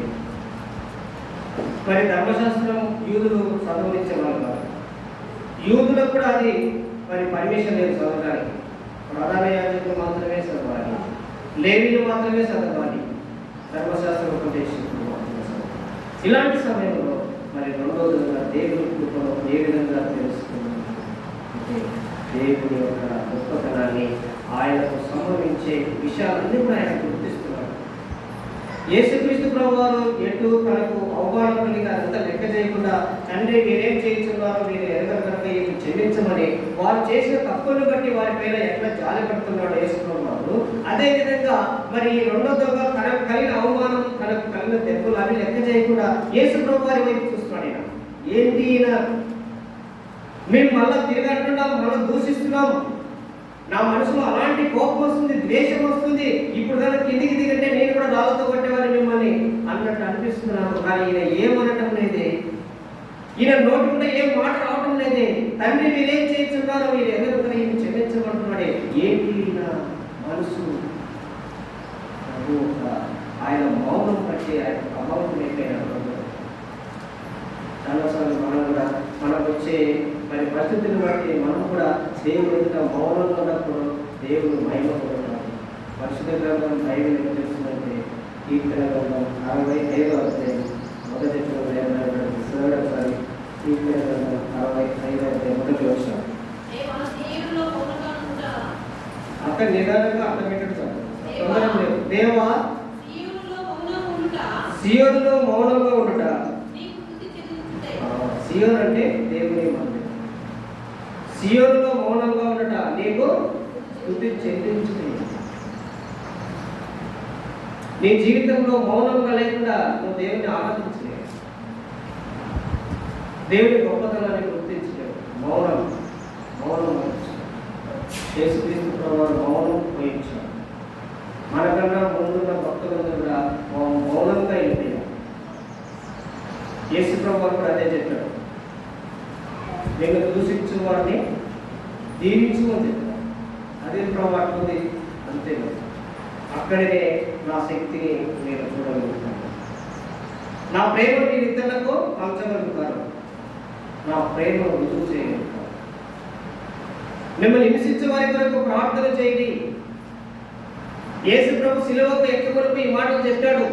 మరి ధర్మశాస్త్రం యూదులు చదవనిచ్చేవాళ్ళు కాదు, యూదులకు కూడా అది మరి పర్మిషన్ లేదు చదవడానికి. ప్రధాన యాజకులు మాత్రమే చదవాలి, లేవీలు మాత్రమే చదవాలి, ధర్మశాస్త్రం ఉపదేశించులు మాత్రమే చదవాలి. ఇలాంటి సమయంలో మరి 2వ రోజున దేవుని కృపను ఏ విధంగా తెలుసుకున్నాం? దేవుని యొక్క గొప్పతనాన్ని, ఆయనకు సంభవించే విషయాలన్నీ కూడా ఆయన గుర్తిస్తున్నాడు. యేసుక్రీస్తు ప్రభువారు ఎటు తనకు అవమానం కలిగి అదంతా లెక్క చేయకుండా తండ్రి మీరేం చేయించున్నారో మీరు ఎరగరు కనుక వీళ్ళు క్షమించమని వారు చేసిన తప్పులను బట్టి వారి పైన ఎట్లా జాలి పడుతున్నాడు వేసుకున్నాడు. అదేవిధంగా మరి రెండో దొంగ తనకు కలిగిన అవమానం, తనకు కలిగిన దెబ్బలు అవి లెక్క చేయకుండా యేసు ప్రభు వారి వైపు చూస్తున్నాడు. ఈయన ఏంటి, ఈయన మేము మళ్ళా తిరిగి అంటున్నాం, మళ్ళీ దూషిస్తున్నాం, నా మనసులో అలాంటి కోపం వస్తుంది, ద్వేషం వస్తుంది, ఇప్పుడు కనుక కిందికి దిగంటే నేను కూడా రాళ్ళతో కొట్టేవాడిని మిమ్మల్ని అన్నట్టు అనిపిస్తున్నాను. కానీ ఈయన ఏమనటం లేదే, ఈయన నోటి కూడా ఏం మాట రావటం లేదే. తండ్రి మీరేం చేస్తున్నారో మీరు ఎవరు ఈయన క్షమించమంటున్నాడే. ఏంటి ఈయన మనసు? ఆయన మౌనం బట్టి ఆయన ప్రభావం అయిపోయినాడు. చాలాసార్లు మనం కూడా మనకు వచ్చే మరి పరిస్థితులను బట్టి మనం కూడా దేవుడు ఎదుట మౌనంలో ఉన్నప్పుడు దేవుడు మహిమ పొందుతాడు. పరిశుద్ధ గ్రంథం బైబిల్ ఏం చేస్తుందంటే కీర్తన గ్రంథం 65వ అధ్యాయం మొదటి ఒకసారి కీర్తన గ్రంథం 65వ అధ్యాయం మొదటి వచనం. అక్కడ నిదానంగా అర్థమేటట్టు తొందరం లేదు. దేవా సియోనులో మౌనంగా ఉండుట. సియోన్ అంటే దేవుని మందిరం. సియోనులో మౌనంగా ఉండట నీకు స్తుతి చెల్లించుతుంది. నీ జీవితంలో మౌనంగా లేకుండా నువ్వు దేవుని ఆరాధించలేవు, దేవుని గొప్పతనాన్ని గుర్తించలేవు. మౌనం యేసుక్రీస్తు ప్రభువు మౌనం ఉపయోగించాడు. మనకన్నా ముందున్న భక్తులందరూ కూడా మౌనంగా వెళ్ళిపోయారు. యేసు ప్రభువు కూడా అదే చెప్పాడు, నేను దూషించు వాడిని దీవించుకొని చెప్పాను. అదే ప్రభు అట్టుంది, అంతే అక్కడనే నా శక్తిని నేను చూడగలుగుతాను. నా ప్రేమ మీరు ఇతరులకు పంచగలుగుతారు, నా ప్రేమను రుజువు చేయగలుగుతారు. మిమ్మల్ని హింసించే వారి కొరకు ప్రార్థన చేయండి. యేసు ప్రభు శిలువకు ఎక్కకొరకు ఈ మాటలు చెప్పాడు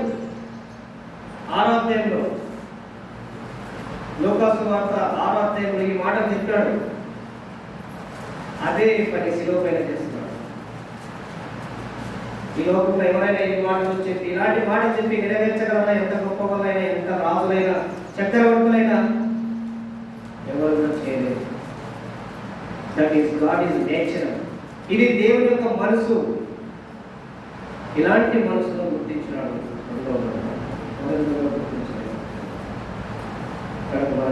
6వ అధ్యాయంలో. లూకాసు వార్త 6వ అధ్యాయంలో ఈ మాటలు చెప్పాడు. అదే పని శిలువ పైన చేస్తున్నాడు. ఈ లోకంలో ఎవరైనా ఈ మాటలు చెప్పి ఇలాంటి మాటలు చెప్పి నెరవేర్చగలరా? ఎంత గొప్ప వాళ్ళైనా, ఎంత రాజులైనా, చక్రవర్తులైనా ఎవరు కూడా చేయలేదు. That is God is nature. ఇది దేవుని యొక్క మనసు. ఇలాంటి మనసులో గుర్తించినాడు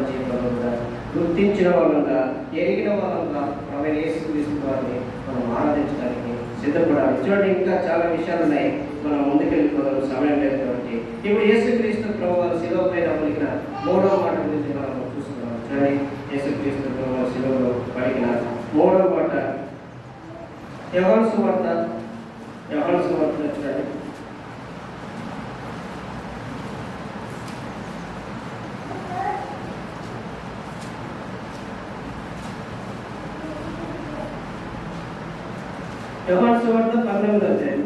జీవితంలో కూడా గుర్తించిన వాళ్ళంగా, ఎరిగిన వాళ్ళంగా ఆమె యేసుక్రీస్తు వారిని మనం ఆరాధించడానికి సిద్ధపడాలి. చూడండి, ఇంకా చాలా విషయాలు ఉన్నాయి, మనం ముందుకెళ్ళిపోవడం సమయం లేదు కాబట్టి ఇప్పుడు యేసుక్రీస్తు ప్రభువు శిలువ పైన పలికిన 3వ మాట గురించి మనం చూస్తున్నాం. చూడండి, యేసుక్రీస్తు ప్రభువు శిలువలో పలికిన 3వ మాట యోహాను సువార్త చూడండి. యోహాను సువార్త 19వ అధ్యాయం,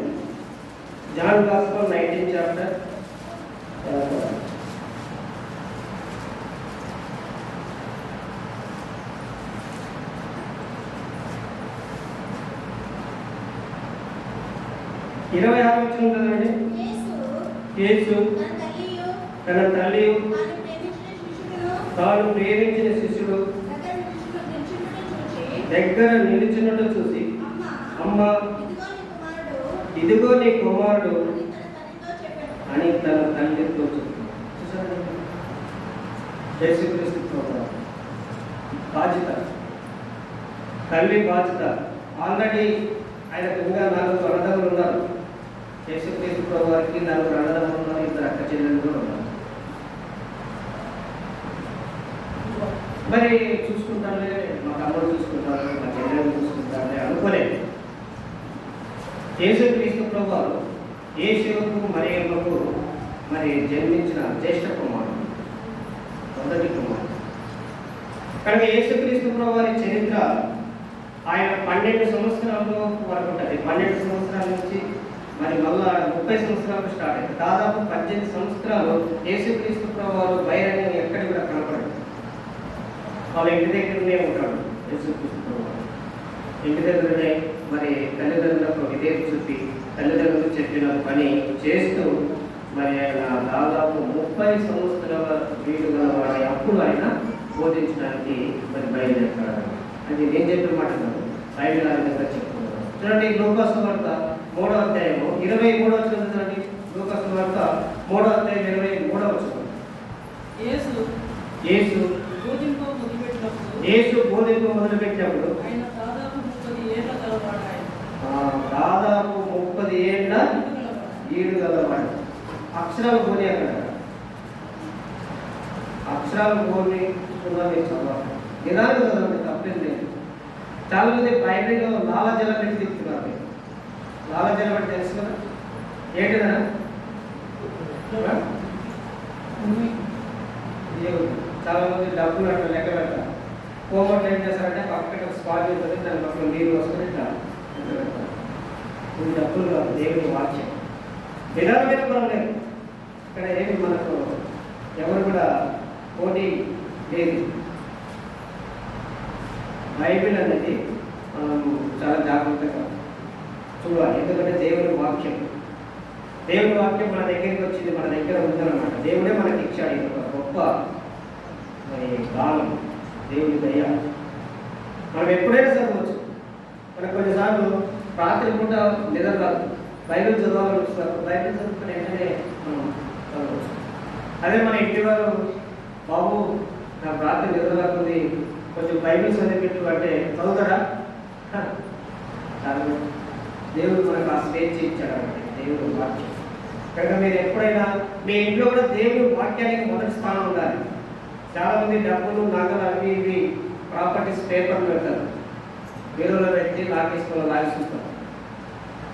జాన్ గాస్పెల్ 19th చాప్టర్. ఇరవై 26వ వచనం చదవండి. యేసు తన తల్లియు తాను ప్రేమించిన శిష్యుడు దగ్గర నిలిచినట్టు చూసి, అమ్మ ఇదిగో నీ కుమారుడు అని తన తల్లితో చెప్పాడు. యేసుక్రీస్తు ప్రభువు బాధ్యత, తల్లి బాధ్యత. ఆల్రెడీ ఆయనకు ఇంకా 4 అన్నదమ్ములు ఉన్నారు. యేసుక్రీస్తు ప్రభువు వారికి 4 అన్నదమ్ములు ఉన్నారు, 2 అక్క చెల్లెలు కూడా ఉన్నారు. మరి చూసుకుంటారులే, మా తమ్ముడు చూసుకుంటారు, మా చెల్లెలు చూసుకుంటారులే అనుకోలేదు. యేసుక్రీస్తు ప్రభువు యేసుకు మరియమ్మకు మరి జన్మించిన జ్యేష్ఠ కుమారుడు, మొదటి కుమారుడు కనుక యేసుక్రీస్తు ప్రభువు వారి చరిత్ర ఆయన 12 సంవత్సరాల్లో వరకు ఉంటుంది. 12 సంవత్సరాల నుంచి మరి మళ్ళా 30 సంవత్సరాలకు స్టార్ట్ అయింది. దాదాపు 18 సంవత్సరాలు యేసుక్రీస్తు ప్రభువు బహిరంగం ఎక్కడ కూడా కనపడదు. వాళ్ళ ఇంటి దగ్గరనే ఉంటాడు యేసుక్రీస్తు ప్రభువు. ఇంటి దగ్గరనే మరి తల్లిదండ్రులకు విధేయత చూపి తల్లిదండ్రులు చెప్పిన పని చేస్తూ మరి ఆయన దాదాపు 30 సంవత్సరాల వీడు గలవాడు. అప్పుడు ఆయన బోధించడానికి మరి బయలుదేరుతాడు. అది నేను చెప్పిన మాట కాదు, బైబిల్ ఆ విధంగా చెప్తున్నాను. చూడండి, లూకాసు వార్త 3వ అధ్యాయము 23వ వచనం చూడండి. లూకాసు వార్త 3వ అధ్యాయం 23వ వచనం. యేసు యేసు బోధింప మొదలుపెట్టినప్పుడు ఆయన దాదాపు 30 ఏళ్ల గలవాడు ఆయన. దాదాపు 30 ఏళ్ళ ఈడు గలవాడు. అక్షరాలు పోనీ, అక్కడ అక్షరాలు పోనీ చదవాలి, నిదానం చదవండి, తప్పేం లేదు. చాలా మంది బైబిల్లో లాలజలం పెట్టి తిప్పుతున్నారు. లాలజలం అంటే తెలుసు కదా, ఏంటిదా? చాలా మంది డబ్బులు అట్లా లెక్క పెడతారు. కోమట్లు ఏం చేస్తారంటే పక్కన స్పాట్ ఉంటుంది, దాని పక్కన నీరు వస్తుంది, ఇట్లా పెడతారు. ఈ డబ్బులు కాదు, దేవుని వాక్యం. విధానమైన పర్వాలేదు, ఇక్కడ ఏమి మనకు ఎవరు కూడా పోటీ లేదు. బైబిల్ అనేది మనం చాలా జాగ్రత్తగా చూడాలి. ఎందుకంటే దేవుని వాక్యం మన దగ్గరికి వచ్చింది, మన దగ్గర ఉందన్నమాట. దేవుడే మనకి ఇచ్చాడు. ఇది ఒక గొప్ప మరి దానం, దేవుని దయ. మనం ఎప్పుడైనా చదవచ్చు. మనకు కొన్నిసార్లు రాత్రి పూట నిద్ర రాదు, బైబిల్ చదవాలని వస్తారు. బైబిల్ చదువుకుని వెంటనే మనం చదవచ్చు. అదే మన ఇంటి వారు, బాబు నాకు రాత్రి నిద్ర రాకుంది, కొంచెం బైబిల్ చదివిపెట్టు అంటే చదువుతాడా? దేవుడు మనకు ఆ స్టేజ్ ఇచ్చాడంటే దేవుడు వాక్యం. కనుక మీరు ఎప్పుడైనా మీ ఇంట్లో కూడా దేవుడు వాక్యానికి మొదటి స్థానం ఉండాలి. చాలామంది డబ్బులు, నగలు, అవి ఇవి ప్రాపర్టీస్ పేపర్లు పెడతారు, వీరులో పెట్టి లాగేసుకుంటారు.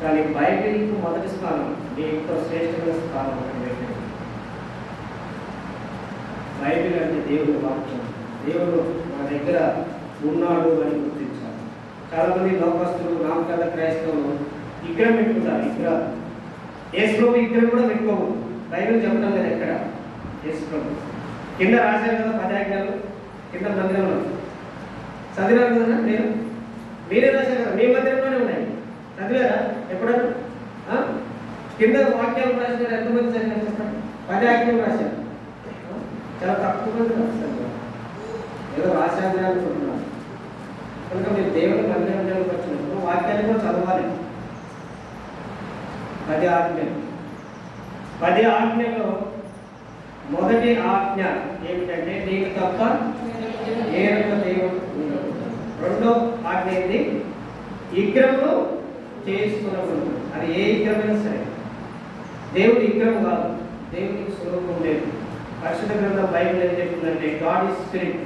కానీ బైబిల్కి మొదటి స్థానం, మీ ఇంట్లో శ్రేష్టమైన స్థానం పెట్టండి. బైబిల్ అంటే దేవుడు వాక్యం. దేవుడు మన దగ్గర ఉన్నాడు అని గుర్తించాలి. చాలామంది లోకస్తులు, నామకాల క్రైస్తవులు ఇక్కడ పెట్టుకుంటారు. ఇక్కడ యేసుప్రభు ఇక్కడ కూడా పెట్టుకోవు. బైబిల్ చెప్పడం లేదు ఎక్కడ. యేసుప్రభు కింద రాశారు కదా 10 ఆజ్ఞలు, కింద మందిరంలో చదివారు కదా. మీరే రాశారు కదా, మీ మందిరంలోనే ఉన్నాయి. చదివారా ఎప్పుడన్నా? కింద వాక్యాలు రాశారు, ఎంతమంది చదివారు చెప్పండి? 10 ఆజ్ఞలు రాశారు. చాలా తక్కువ మంది రాస్తారు, ఏదో రాశారు అనుకుంటున్నారు. కనుక మీరు దేవుని మందిరంలోకి వచ్చినప్పుడు వాక్యాన్ని కూడా చదవాలి. 10 ఆజ్ఞలు. 10 ఆజ్ఞలో మొదటి ఆజ్ఞ ఏమిటంటే నీకు తప్ప ఏ రక దేవుడు ఉండదు. రెండో ఆజ్ఞ ఏంటి? విగ్రహము చేసుకున్నప్పుడు, అది ఏ విగ్రహమైనా సరే. దేవుడి విగ్రహం కాదు, దేవుడికి స్వరూపం లేదు. పరిశుద్ధ గ్రంథం బైబిల్ ఏం చెప్తుందంటే గాడ్ ఈజ్ స్పిరిట్.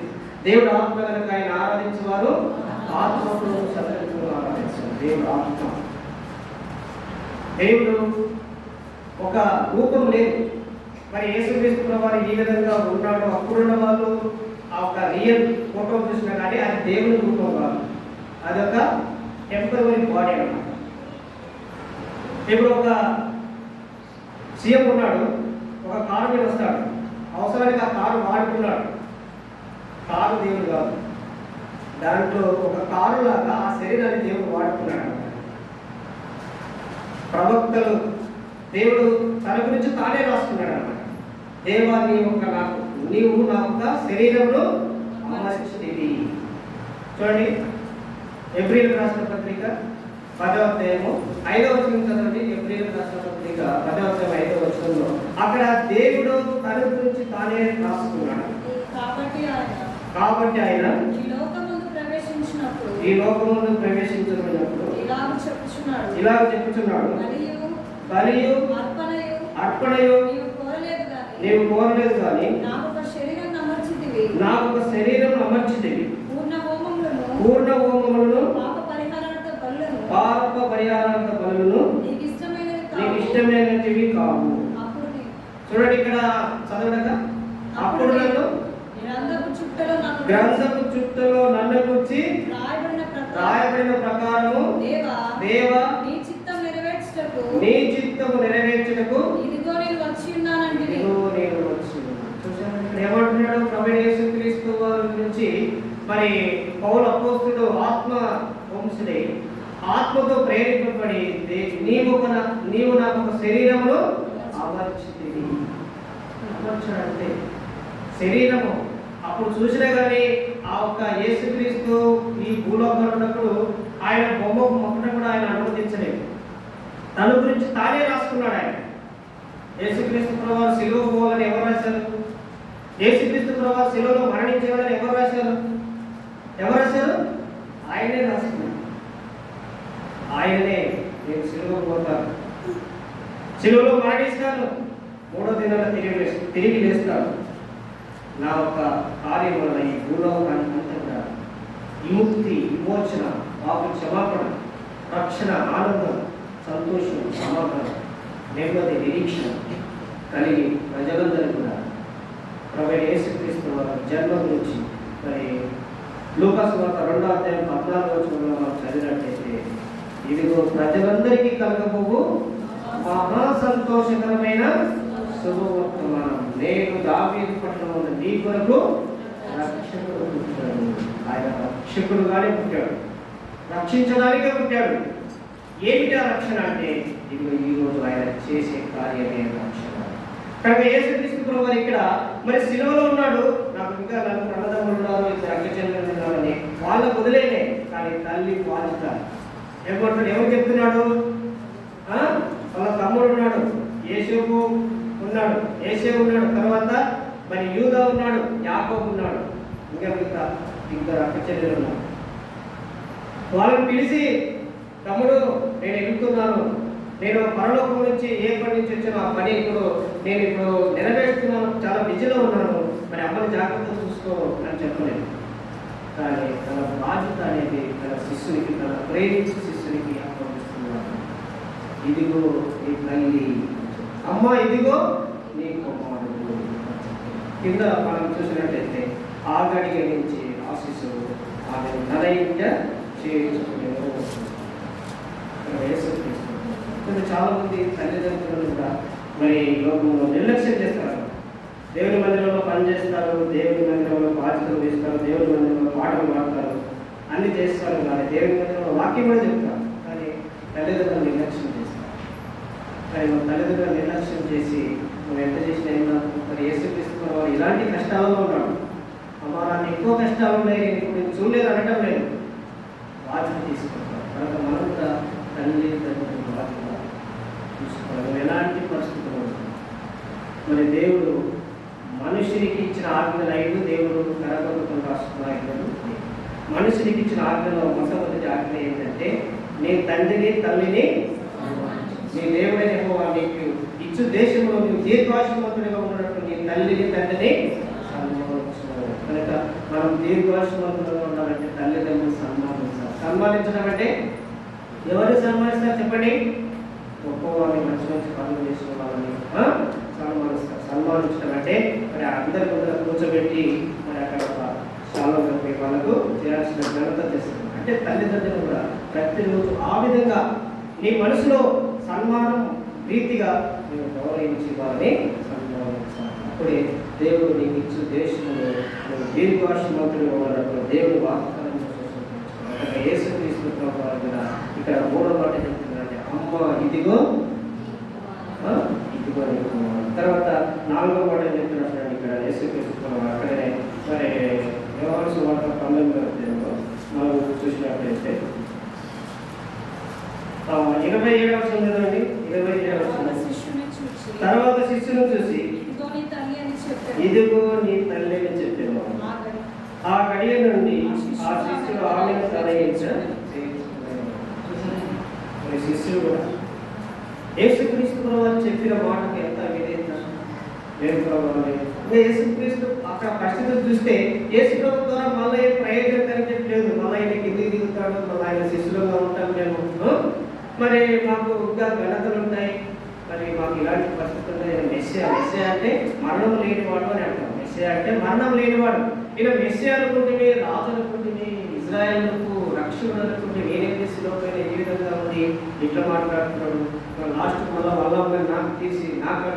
దేవుడు ఆత్మ కనుక ఆయన ఆరాధించేవారు ఆత్మకు సత్యంతో ఆరాధించారు. దేవుడు ఆత్మ. దేవుడు ఒక రూపం లేదు. మరి యేసుక్రీస్తు వారు ఈ విధంగా ఉన్నాడు. అప్పుడున్న వాళ్ళు ఆ ఒక రియల్ ఫోటో చూసినా కానీ అది దేవుని రూపం కాదు, అదొక టెంపరరీ బాడీ అన్నమాట. ఇప్పుడు ఒక సీఎం ఉన్నాడు, ఒక కారు మీద వస్తాడు, అవసరానికి ఆ కారు వాడుకున్నాడు. కారు దేవుడు కాదు, దాంట్లో ఒక కారు లాగా ఆ శరీరాన్ని దేవుడు వాడుకున్నాడు. ప్రవక్తలు దేవుడు తన గురించి తానే రాసుకున్నాడు అన్నమాట. దేవా నీవు నా ఒక శరీరంలో అమర్చితివి. చూడండి, ఎబ్రీయులకు రాసిన పత్రిక 10వ అధ్యాయము 5వ వచనం చదవండి. ఎబ్రీయులకు రాసిన పత్రిక 10వ అధ్యాయం 5వ వచనంలో అక్కడ దేవుడు తన గురించి తానే రాసుకున్నాడు. కాబట్టి ఆయన ఈ లోకమును ప్రవేశించినప్పుడు ఇలాగ చెప్పుచున్నాడు, బలియు అర్పణయు నీవు కోరలేదు కానీ నాకు ఒక శరీరం అమర్చితివి, పూర్ణ హోమములను పాప పరిహారార్థ బలులను నీకు ఇష్టమైనటివి కావు. చూడండి, ఇక్కడ చదవడగా అప్పుడు నన్ను గ్రంథపు చుట్టలో నన్ను గురించి రాయబడిన ప్రకారము దేవా నీ చిత్తము నెరవేర్చుటకు ఇదిగో నేను వచ్చి ఉన్నానండి. ఏమంటున్నాడు? ప్రభువైన యేసుక్రీస్తు వారి నుంచి మరి పౌలు అపోస్తలుడు ఆత్మ వంశుడై ఆత్మతో ప్రేరేపింపబడి నీవు నాకు ఒక శరీరమును అమర్చితివి. ఏర్పరచాడంటే శరీరము అప్పుడు చూసినా కానీ ఆ ఒక్క యేసుక్రీస్తు ఈ భూలోకంలో ఉన్నప్పుడు ఆయన బొమ్మ మొక్కడం కూడా ఆయన అనుమతించలేదు. తన గురించి తానే రాసుకున్నాడు. ఆయన యేసుక్రీస్తు ప్రభువు శిలువ పోవాలని ఎవరు రాశారు? యేసుక్రీస్తు ప్రభువు శిలువలో మరణించేవాళ్ళని ఎవరు రాశారు? ఆయనే రాసుకున్నాడు. ఆయననే నేను శిలువ పోతాను, శిలువలో మరణిస్తాను, 3వ దినాన తిరిగి లేస్తాను, నా ఒక కార్యం వలన ఈ భూలోకానికి అంతటా విముక్తి, విమోచన, పాప క్షమాపణ, రక్షణ, ఆనందం, సంతోషం, సమాధానం, నెమ్మది, నిరీక్షణ కలిగి ప్రజలందరూ కూడా ప్రభువైన యేసుక్రీస్తు వారి జన్మ గురించి మరి లూకాసు వార్త 2వ అధ్యాయం 14వ వచనంలో మనం చదివినట్లయితే, ఇదిగో ప్రజలందరికీ కలగబోవు మహా సంతోషకరమైన శుభవర్తమానం, నేను దావీదు పట్టణంలో నీ కొరకు రక్షకుడు పుట్టాడు. ఆయన రక్షకుడుగానే పుట్టాడు, రక్షించడానికే పుట్టాడు. ఏమిటి ఆ రక్షణ అంటే ఇదిగో ఈరోజు ఆయన చేసే కార్యమే రక్షణ. కనుక యేసుక్రీస్తు ప్రభువు ఇక్కడ మరి శిలువలో ఉన్నాడు. నాకు ఇంకా నలుగురు అన్నదమ్ములు ఉన్నారు, 2 అక్కచెల్లెలు ఉన్నారని వాళ్ళకు వదిలేనే, కానీ తల్లి బాధ్యత ఏమంటాడు? ఎవరు చెప్తున్నాడు? వాళ్ళ తమ్ముడు ఉన్నాడు, యేసేపు ఉన్నాడు, తర్వాత మరి యూదా ఉన్నాడు, యాకోబు ఉన్నాడు, ఇంకా మిగతా 2 అక్కచెల్లెలు ఉన్నారు. వాళ్ళని పిలిచి, తమ్ముడు నేను ఎదుగుతున్నాను, నేను పరలోకం నుంచి ఏ పని నుంచి వచ్చానో ఆ పని నేను ఇప్పుడు నెరవేరుతున్నాను, చాలా బిజీలో ఉన్నాను, మరి అమ్మని జాగ్రత్తగా చూసుకో అని చెప్పలేదు. కానీ తన బాధ్యత అనేది తన శిష్యునికి, తన ప్రేమించే శిష్యునికి అప్పగిస్తున్నాడు. ఇదిగో నీ తల్లి, అమ్మ ఇదిగో నీ కుమారుడు. కింద మనం చూసినట్లయితే ఆ గడిగ నుంచి ఆ శిశువు ఆమెను నలయించ చేయించుకునేవారు. చాలా మంది తల్లిదండ్రులు కూడా మరి లోకంలో నిర్లక్ష్యం చేస్తారు. దేవుని మందిరంలో పనిచేస్తారు, దేవుని మందిరంలో బాధ్యతలు వేస్తారు, దేవుని మందిరంలో పాటలు పాడతారు, అన్ని చేస్తారు, కానీ దేవుని మందిరంలో వాక్యం కూడా చెప్తారు, కానీ తల్లిదండ్రులు నిర్లక్ష్యం చేస్తారు. కానీ మన తల్లిదండ్రులు నిర్లక్ష్యం చేసి మనం ఎంత చేసినా ఏమన్నా మరి యేసుక్రీస్తు వారు ఇలాంటి కష్టాలలో ఉన్నాడు. అమ్మా నాకు ఎక్కువ కష్టాలు ఉన్నాయి, నేను ఇప్పుడు నేను చూడలేదు అనటం లేదు, బాధ్యత తీసుకుంటారు. కనుక మనం కూడా తల్లిదండ్రులు బాధ్యత చూసుకోవాలి. ఎలాంటి పరిస్థితులు మరి దేవుడు మనుషునికి ఇచ్చిన ఆజ్ఞలు 5, దేవుడు కరగొట్టుకుని రాసుకున్న ఆజ్ఞలు. మనుషునికి ఇచ్చిన ఆజ్ఞలో మొట్టమొదటి ఆజ్ఞ ఏంటంటే, నీ తండ్రిని తల్లిని నీ దేవుడైన యెహోవా నీకు ఇచ్చు దేశంలో నీవు దీర్ఘాయుష్మంతుడిగా ఉన్నట్టు నీ తల్లిని తండ్రిని సన్మానించు. కనుక మనం దీర్ఘాయుష్మంతులుగా ఉండాలంటే తల్లిదండ్రులు సన్మానించాలి. సన్మానించడం అంటే ఎవరిని సన్మానిస్తారు చెప్పండి? గొప్పవారిని, మంచి మంచి పనులు చేసిన వాళ్ళని సన్మానిస్తారు. సన్మానించడం అంటే మరి అందరి ముందర కూర్చోబెట్టి మరి అక్కడ ఒక శాలలో కలిపి వాళ్ళకు చేయాల్సిన ఘనత చేస్తారు. అంటే తల్లిదండ్రులు కూడా ప్రతిరోజు ఆ విధంగా నీ మనసులో సన్మానం రీతిగా నేను గౌరవించి వారిని సన్మానించాలి. అప్పుడే దేవుడు నీకు ఇచ్చు దేశంలో నువ్వు దీర్ఘాయుష్మంతుడు ఉన్నప్పుడు దేవుడు వాగ్దానం చేస్తున్నాడు. యేసుక్రీస్తు ప్రభువు కూడా ఇక్కడ 3వ మాట చెప్తున్నారంటే, అమ్మ ఇదిగో ఇదిగో నీకు. తర్వాత 4వ మాట చెప్తున్నాడు ఇక్కడ యేసుక్రీస్తు ప్రభువు. అక్కడే మరి యోహాను సువార్త 19వ అధ్యాయంలో మనం చూసినట్లయితే 27వ వచనం చదవండి. 27వ వచనం. తర్వాత శిష్యును చూసి ఇదిగో నీ తల్లి అని చెప్పాను. ఆ గడియ నుండి ఆ శిష్యుడు ఆమెను తనయించాడు. శిష్యుడు కూడా యేసుక్రీస్తు ప్రభువు చెప్పిన మాటకు ఎంత విధేయత లేదు ప్రభావం. యేసుక్రీస్తు అక్కడ పరిస్థితులు చూస్తే యేసు ప్రభు ద్వారా మళ్ళీ ప్రయోజనం కలిగట్లేదు. మళ్ళీ ఆయన కిందికి దిగుతాడు, మళ్ళీ ఆయన శిష్యులుగా ఉంటాం మేము, మరి మాకు ఇంకా ఘనతలు ఉంటాయి, మరి మాకు ఇలాంటి పరిస్థితులు ఉన్నాయి. మెస్సియా అంటే మరణం లేనివాడు అని అంటాం. మెస్సియా అంటే మరణం లేనివాడు. ఈయన మెస్సియా అనుకుంటే, రాజు అనుకుంటే, ఇజ్రాయేలుకు రక్షకుడు అనుకుంటే, నేనే శిలోపైన ఏ విధంగా ఉంది ఇట్లా మాట్లాడుతున్నాడు. లాస్ట్ మళ్ళీ నాకు తీసి నాకు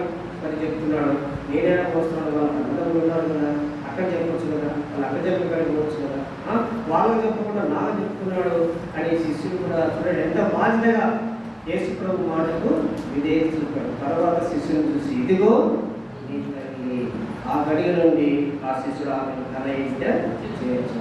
మరి చెప్తున్నాడు. నేనే వస్తున్నాడు, వాళ్ళ అందరూ ఉన్నారు కదా, అక్కడ చెప్పవచ్చు కదా, వాళ్ళ అక్క చెప్పగలిగవచ్చు కదా, వాళ్ళకి చెప్పకుండా నాకు చెప్తున్నాడు అని శిష్యుడు కూడా చూడండి ఎంత బాధ్యతగా యేసు ప్రభు మాటకు విధేయత చూపాడు. తర్వాత శిష్యుని చూసి ఇదిగో నీ తల్లి. ఆ గడియ నుండి ఆ శిష్యుడు ఆమెను తన ఇంట చేర్చాడు.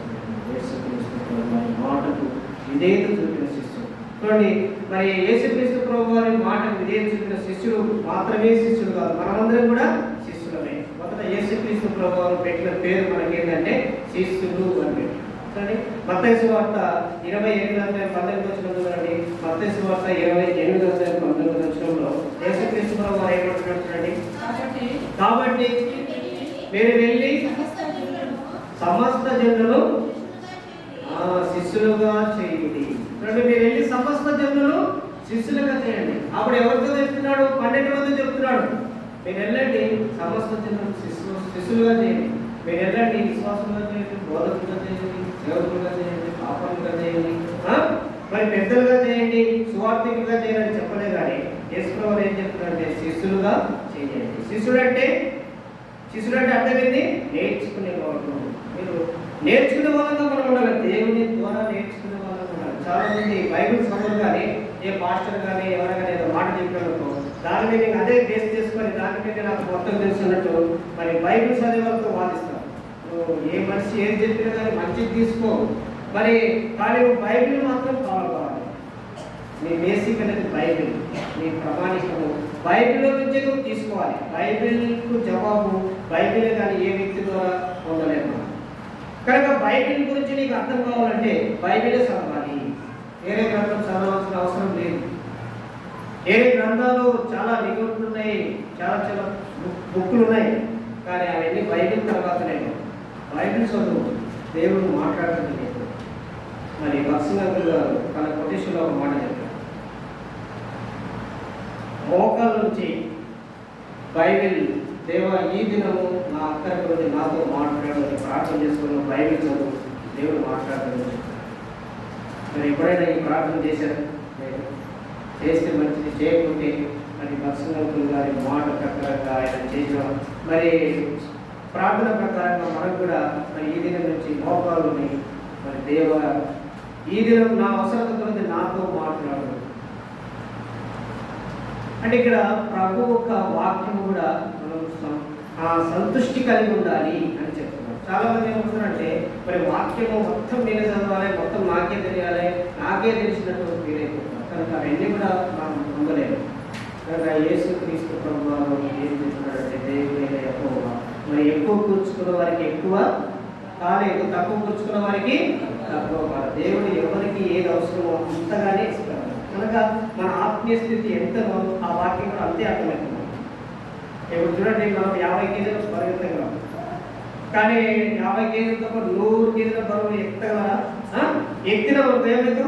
యేసుక్రీస్తు ప్రభువారి మాటకు విధేయత చూపిన శిష్యుడు. చూడండి, మరి యేసుక్రీస్తు ప్రభువారి మాటకు విధేయత చూపిన శిష్యుడు మాత్రమే శిష్యుడు కాదు, మనమందరం కూడా శిష్యులమే. మొదట యేసుక్రీస్తు ప్రభువారు పెట్టిన పేరు మనకి ఏంటంటే శిష్యుడు అని పెట్టారు. చూడండి, మత్తయి సువార్త 28:19 చూడండి. మత్తయి సువార్త 28:19 యేసుక్రీస్తు ప్రభువారు ఏమంటున్నాడు చూడండి. కాబట్టి మీరు వెళ్ళి సమస్త జనులను శిష్యులుగా చేయండి. చూడండి, మీరు వెళ్ళి సమస్త జనులను శిష్యులుగా చేయండి. అప్పుడు ఎవరితో చెప్తున్నాడు? 12 మంది చెప్తున్నాడు. మీరు వెళ్ళండి, సమస్త జనులను శిష్యులుగా చేయండి. మీరు వెళ్ళండి, విశ్వాసంగా చేయండి, బోధకులుగా చేయండి, సేవకులుగా చేయండి, పాపలుగా చేయండి, మరి పెద్దలుగా చేయండి, సువార్థికులుగా చేయండి అని చెప్పలే. కానీ యేసుప్రభువు ఏం చెప్తున్నారంటే శిష్యులుగా చేయండి. శిష్యుడు అంటే అర్థం ఏంటి? నేర్చుకునే వాళ్ళు. మీరు నేర్చుకునే వాళ్ళగా మనం ఉండాలి, దేవుని ద్వారా నేర్చుకునే వాళ్ళగా ఉండాలి. చాలా మంది బైబిల్ చదువు కానీ ఏ పాస్టర్ కానీ ఎవరైనా ఏదో మాట చెప్పినప్పుడు దాని మీద అదే బేస్ చేసుకొని దాని మీద నాకు మొత్తం తెలుసున్నట్టు మరి బైబిల్ చదివే వాళ్ళతో వాదిస్తారు. ఏ మనిషి ఏం చెప్పినా కానీ మంచిది తీసుకో, మరి కానీ బైబిల్ మాత్రం ఫాలో కావాలి. నీ బేసిక్ అనేది బైబిల్, నీ ప్రమాణికము బైబిల్లో నుంచి నువ్వు తీసుకోవాలి. బైబిల్కు జవాబు బైబిలే కానీ ఏ వ్యక్తి ద్వారా పొందలేము. కనుక బైబిల్ గురించి నీకు అర్థం కావాలంటే బైబిలే చదవాలి, వేరే గ్రంథం చదవాల్సిన అవసరం లేదు. వేరే గ్రంథాలు చాలా నిఘంటులు ఉన్నాయి, చాలా చాలా బుక్కులు ఉన్నాయి, కానీ అవన్నీ బైబిల్ తర్వాతనే. బైబిల్ చదువు, దేవుడు మాట్లాడుతుంది లేదు. మరి భక్సింగ్ గారు తన కొటేషన్లో ఒక మాట చెప్పారు, మోకాల నుంచి బైబిల్ దేవా ఈ దినము నా అక్కడి గురించి నాతో మాట్లాడు ప్రార్థన చేసుకున్న బైబిల్ చదువు, దేవుడు మాట్లాడుతుంది. మరి ఎప్పుడైనా ఈ ప్రార్థన చేశారు? చేస్తే మంచిది, చేయకపోతే మరి భక్సింగ్ గారి మాట ప్రకారంగా ఆయన చేసిన మరి ప్రార్థన ప్రకారంగా మనకు కూడా మరి ఈ దినం నుంచి మోకాలుని మరి దేవ ఈ దినం నా అవసరత గురించి నాతో మాట్లాడు అంటే ఇక్కడ ప్రభు యొక్క వాక్యం కూడా మనం సంతృష్టి కలిగి ఉండాలి అని చెప్తున్నారు. చాలా మంది ఏమంటున్నారంటే మరి వాక్యము మొత్తం నేనే చదవాలి, మొత్తం నాకే తెలియాలి, నాకే తెలిసినట్టు ఫీల్ అయిపోతున్నారు. కనుక అవన్నీ కూడా మనం పొందలేము. కనుక యేసుక్రీస్తు ప్రభువు ఏం చెప్తున్నాడంటే దేవుడైన యెహోవా మరి ఎక్కువ కూర్చుకున్న వారికి ఎక్కువ కాలేదు, తక్కువ కూర్చుకున్న వారికి తక్కువ కాదు. దేవుడు ఎవరికి ఏది అవసరమో అంతగానే ఇస్తాడు. కనుక మన ఆత్మీయ స్థితి ఎంతనో ఆ వాక్యం కూడా అంతే అర్థమవుతుంది. ఇప్పుడు చూడండి, మనం 50 కేజీలు పరిగెత్తగల, కానీ 50 కేజీలతో 100 కేజీల బరువు ఎత్తగలరా? ఎత్తిన ఒక ఏమైతే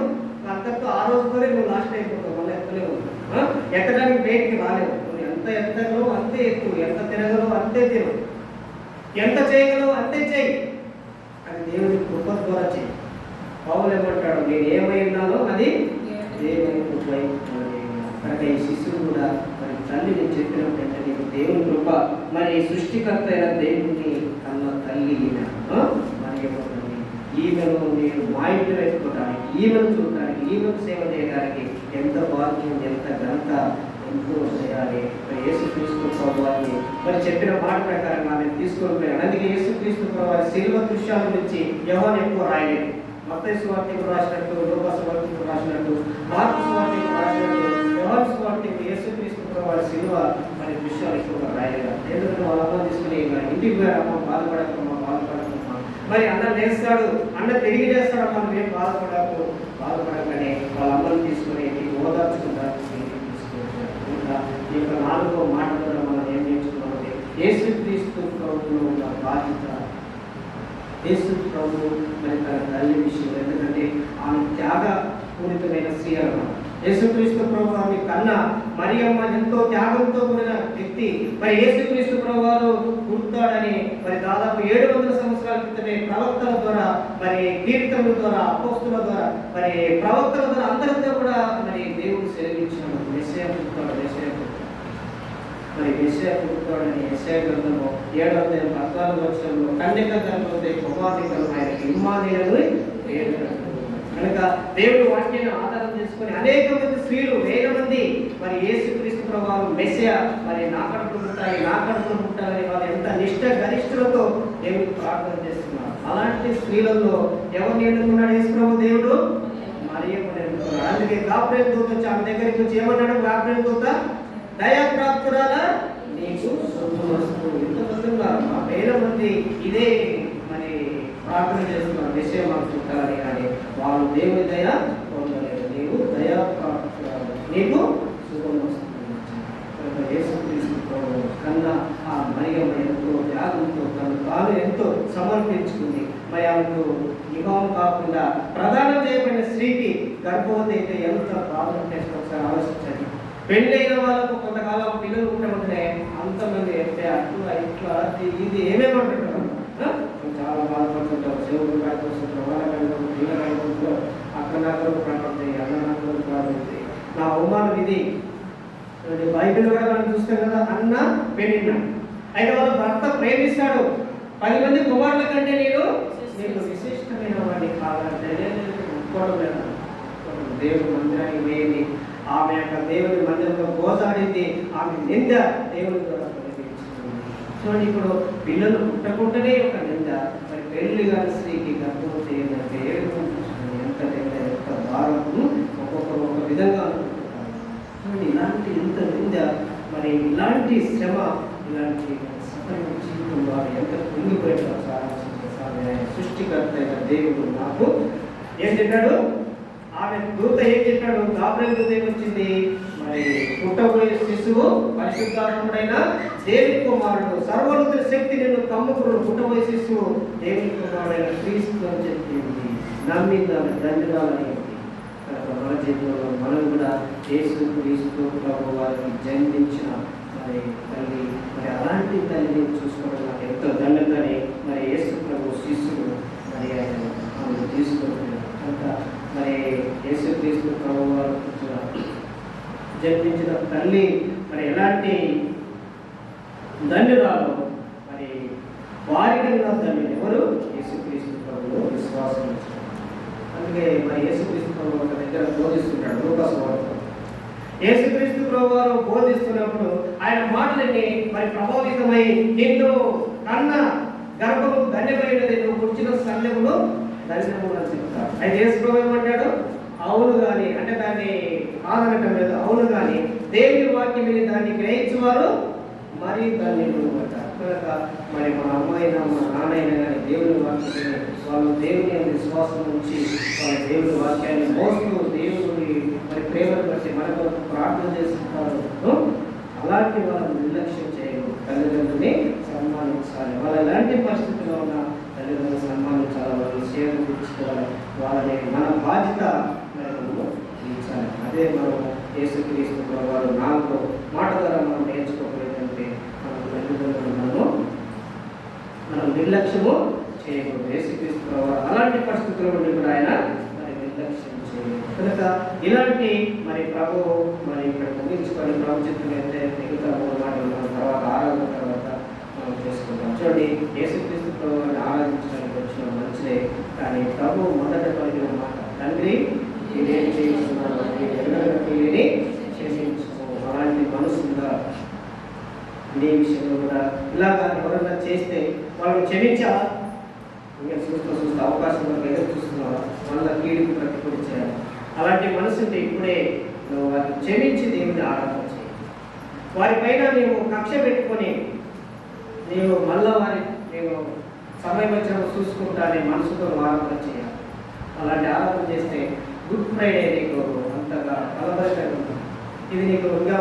అంతతో ఆ రోజుతోనే నువ్వు లాస్ట్ అయిపోతావు, మళ్ళీ ఎత్తలేవు. ఎత్తడానికి బయటికి రాలేవు. నువ్వు ఎంత ఎత్తగలవు అంతే ఎత్తు, ఎంత తిరగలవు అంతే తిరుగు, ఎంత చేయగలవు అంతే చేయి. అది దేవుని కృప ద్వారా చేయి. పౌలు ఏమంటాడు, నేను ఏమైనానో అది దేవుని కృప. కనుక ఈ శిశువు కూడా మరి తల్లి నేను చెప్పినట్టు నీకు దేవుని కృప, మరి సృష్టికర్త అయిన దేవుని కన్న తల్లి మరి ఏమవుతుంది, ఈమెను నేను మా ఇంటి వేసుకోవడానికి, ఈమెను చూడటానికి, ఈమెను సేవ చేయడానికి ఎంత భాగ్యం, ఎంత ఘనత, ఎంతో చేయాలి. మరి యేసుక్రీస్తు ప్రభువారిని మరి చెప్పిన మాట ప్రకారం ఆమె తీసుకొని పోయాడు. అందుకే యేసుక్రీస్తు ప్రభువారి శిలువ దృశ్యాల గురించి యోహాను ఎక్కువ రాయలేదు. మత్తయి సువార్తికుడు రాసినట్టు, లూకా సువార్తికుడు రాసినట్టు, మార్కు సువార్తికుడు రాసినట్టు, యోహాను సువార్తికుడు యేసుక్రీస్తు ప్రభువారి శిలువ మరి దృశ్యాలు ఎక్కువగా రాయలేదు. ఎందుకంటే వాళ్ళ అమ్మ తీసుకుని ఇంటికి పోయారమ్మ, బాధపడకమ్మా, బాధపడకమ్మా, మరి అన్న లేస్తాడు, అన్న తిరిగి చేస్తాడు, మనం ఏం బాధపడకనే వాళ్ళ అమ్మని తీసుకుని ఇంటికి ఓదార్చుకుంటారు. ఈ యొక్క 4వ మాట ద్వారా మనం ఏం నేర్చుకున్నామంటే యేసుక్రీస్తు ప్రభువులో ఉన్న బాధ్యత. యేసు ప్రభు మరి తన తల్లి విషయం, ఎందుకంటే ఆమె త్యాగపూరితమైన స్త్రీ అన్నమాట. యేసుక్రీస్తు ప్రభు ఆమె కన్నా మరియమ్మ ఎంతో త్యాగంతో కూడిన వ్యక్తి. మరి యేసుక్రీస్తు ప్రభు వారు పుడతాడని మరి దాదాపు 700 సంవత్సరాల క్రితమే ప్రవక్తల ద్వారా, మరి కీర్తనల ద్వారా, అపోస్తుల ద్వారా, మరి ప్రవక్తల ద్వారా అందరితో కూడా మరి దేవుడు సెలవించినాడు, మెస్సియా పుడతాడు, మెస్సియా పుడతాడు. మరి మెస్సియా పుడతాడని యెషయా గ్రంథంలో 7:14 కన్యక గర్భవతి కుమారుని కలుగు ఆయనకి ఇమ్మానుయేలు పేరు. కనుక దేవుడి వాక్యాన్ని ఆధారం చేసుకొని అనేక మంది స్త్రీలు, వేల మంది మరి యేసుక్రీస్తు ప్రభువు మెస్సియా మరి నా కడుపులు పుట్టాలని వాళ్ళు ఎంత నిష్ఠ గరిష్ఠులతో దేవుడికి ప్రార్థన చేస్తున్నారు. అలాంటి స్త్రీలలో ఎవరిని ఎన్నుకున్నాడు యేసు ప్రభు దేవుడు? మరియమ్మను ఎన్నుకున్నాడు. అందుకే గాబ్రియల్ దూత వచ్చి ఆమె దగ్గరికి వచ్చి ఏమన్నాడు? గాబ్రియల్ దూత, దయాప్రాప్తురాలా నీకు శుభమస్తు. ఎంతమంది ఉన్నారు, మా వేల మంది ఇదే మరి ప్రార్థన చేస్తున్నారు మెస్సియా మాకు పుట్టాలని, కానీ వాళ్ళు దేవుని దయ పొందలేదు. నీవు దయాప్రాప్తురాలు, నీకు శుభమస్తు. యేసుక్రీస్తు ప్రభువు కన్నా ఆ మరియమ్మ ఎంతో త్యాగంతో తాను ఎంతో సమర్పించుకుంది. మరి ఆమెకు వివాహం కాకుండా ప్రదానం చేయబడిన స్త్రీకి గర్భవతి అయితే ఎంత ప్రాబ్లం చేస్తే ఒకసారి ఆలోచించండి. పెళ్ళైన వాళ్ళకు కొంతకాలం పిల్లలు ఉంటే అంతమంది అంటే అట్లా ఇట్లా ఇది ఏమేమంటుంటారు, చాలా బాధపడుతుంటారు. సేవలు కాయకొస్తుంటారు, వాళ్ళ కాయకొస్తుంటారు, వీళ్ళ కాయకొస్తుంటారు, అక్కడ నాకు ప్రాపడతాయి, అన్న నాకు ప్రాపడతాయి. నా అవమానం ఇది. బైబిల్ కూడా మనం చూస్తాం కదా, అన్న పెనిన్న. అయితే వాళ్ళ భర్త ప్రేమిస్తాడు, 10 మంది కుమారుల కంటే నీకు విశిష్టమైన వాడిని కావాలంటే ఒప్పుకోవడం లేదా? దేవుడి మందిరానికి వేయండి. ఆమె యొక్క దేవుడి మందిరంలో గోసాడింది, ఆమె నింద దేవుడి ద్వారా తొలగించుకుంది. చూడండి, ఇప్పుడు పిల్లలు పుట్టకుండానే ఒక నింద, మరి పెళ్లి కాని స్త్రీకి గర్భవతి ఏంటంటే ఎంత నింద, ఎంత భారం. ఒక్కొక్కరు ఒక విధంగా అనుకుంటున్నారు. చూడండి, ఇలాంటి ఎంత నింద, మరి ఇలాంటి శ్రమ, ఇలాంటి సఫలం జీవితం వారు ఎంత కుంగిపోయిన సృష్టికర్త అయిన దేవుడు నాకు ఏం చెప్పాడు? ఆమె దూత ఏం చెప్పాడు? గాబ్రియల్ దూత ఏమొచ్చింది? మరి పుట్టబోయే శిశువు పరిశుద్ధాత్ముడైన దేవుని కుమారుడు, సర్వోన్నతుని శక్తి నిన్ను కమ్ముకుడు. పుట్టబోయే శిశువు దేవుని కుమారుడైన క్రీస్తు అని చెప్పింది. నమ్మిందాన్ని దండాలని. మన జీవితంలో మనం కూడా యేసుక్రీస్తు ప్రభు వారికి జన్మించిన మరి తల్లి, మరి అలాంటి తల్లిని చూసుకోవడం నాకు ఎంతో దండతని మరి యేసు ప్రభు శిష్యుడు మరి ఆయన ఆమెను తీసుకుంటున్నారు. కనుక మరి యేసుక్రీస్తు ప్రభు వారు జన్మించిన తల్లి మరి ఎలాంటి ధన్యురాలు, మరి వారికి ధన్యులు ఎవరు? యేసుక్రీస్తు ప్రభువు విశ్వాసం. అందుకే మరి యేసుక్రీస్తు ప్రభు ఒక దగ్గర బోధిస్తుంటాడు లూకా సువార్త. యేసుక్రీస్తు ప్రభు వారు బోధిస్తున్నప్పుడు ఆయన మాటలన్నీ మరి ప్రభావితమై నిన్ను కన్న గర్భము ధన్యమైనది, నువ్వు పుట్టిన సంధ్యములు ధన్యములు అని చెప్తారు. అయితే యేసు ప్రభు ఏమంటాడు? అవును కానీ, అంటే దాన్ని కాదనటం లేదు, అవును కానీ దేవుని వాక్యం విని దాన్ని గ్రహించేవారు మరి ధన్యులు అంటారు. కనుక మరి మా అమ్మాయినా మా నాన్నైనా కానీ దేవుని వాక్యం వాళ్ళు దేవుని విశ్వాసం నుంచి వాళ్ళ దేవుని వాక్యాన్ని మోస్తూ దేవుని మరి ప్రేమను బట్టి మనకు ప్రార్థన చేస్తున్నారు. అలాంటి వాళ్ళని నిర్లక్ష్యం చేయరు. తల్లిదండ్రులని సన్మానించాలి. వాళ్ళు ఎలాంటి పరిస్థితుల్లో ఉన్న తల్లిదండ్రులను సన్మానించాలి, వాళ్ళని సేవలు తీర్చుకోవాలి. వాళ్ళని మన బాధ్యత మనము తీర్చాలి. అదే మనం యేసుక్రీస్తు వారు 4 మాట ద్వారా మనం నేర్చుకోగలిగితే మన తల్లిదండ్రులను మనం నిర్లక్ష్యము చేయకూడదు. యేసుక్రీస్తు వారు అలాంటి పరిస్థితుల్లో ఉండి కూడా ఆయన మరి నిర్లక్ష్యం చేయలేదు. కనుక ఇలాంటి మరి ప్రభు మరి ఇక్కడ ముగించుకొని ప్రభు చిత్రం అయితే మిగతా 3 మాటలు మనం తర్వాత ఆరాధన తర్వాత మనం చేసుకుంటాం. చూడండి, యేసుక్రీస్తు ప్రభువుని ఆరాధించడానికి వచ్చిన మంచిదే, కానీ ప్రభు మొదట పలికిన మాట, తండ్రి నేనేం చేస్తున్నాను క్షమించుకో. అలాంటి మనసు ఉందా నీ విషయంలో కూడా? ఇలాగా ఎవరన్నా చేస్తే వాళ్ళని క్షమించాలా? ఇంకా చూస్తూ అవకాశం ఎదురు చూస్తున్నావా? మళ్ళీ కీడుకు ప్రతికూలి చేయాలి. అలాంటి మనసు ఉంటే ఇప్పుడే నువ్వు వారిని క్షమించి దేవుని ఆరాధన చేయి. వారిపైన నీవు కక్ష పెట్టుకొని నీవు మళ్ళా నేను సమయం వచ్చినప్పుడు చూసుకుంటానే మనసుతో ఆరాధన చేయాలి. అలాంటి ఆరాధన చేస్తే గుడ్ ఫ్రైడే నీకు అంతగా కలబరచడం ఉంటుంది. ఇది నీకు ఇంకా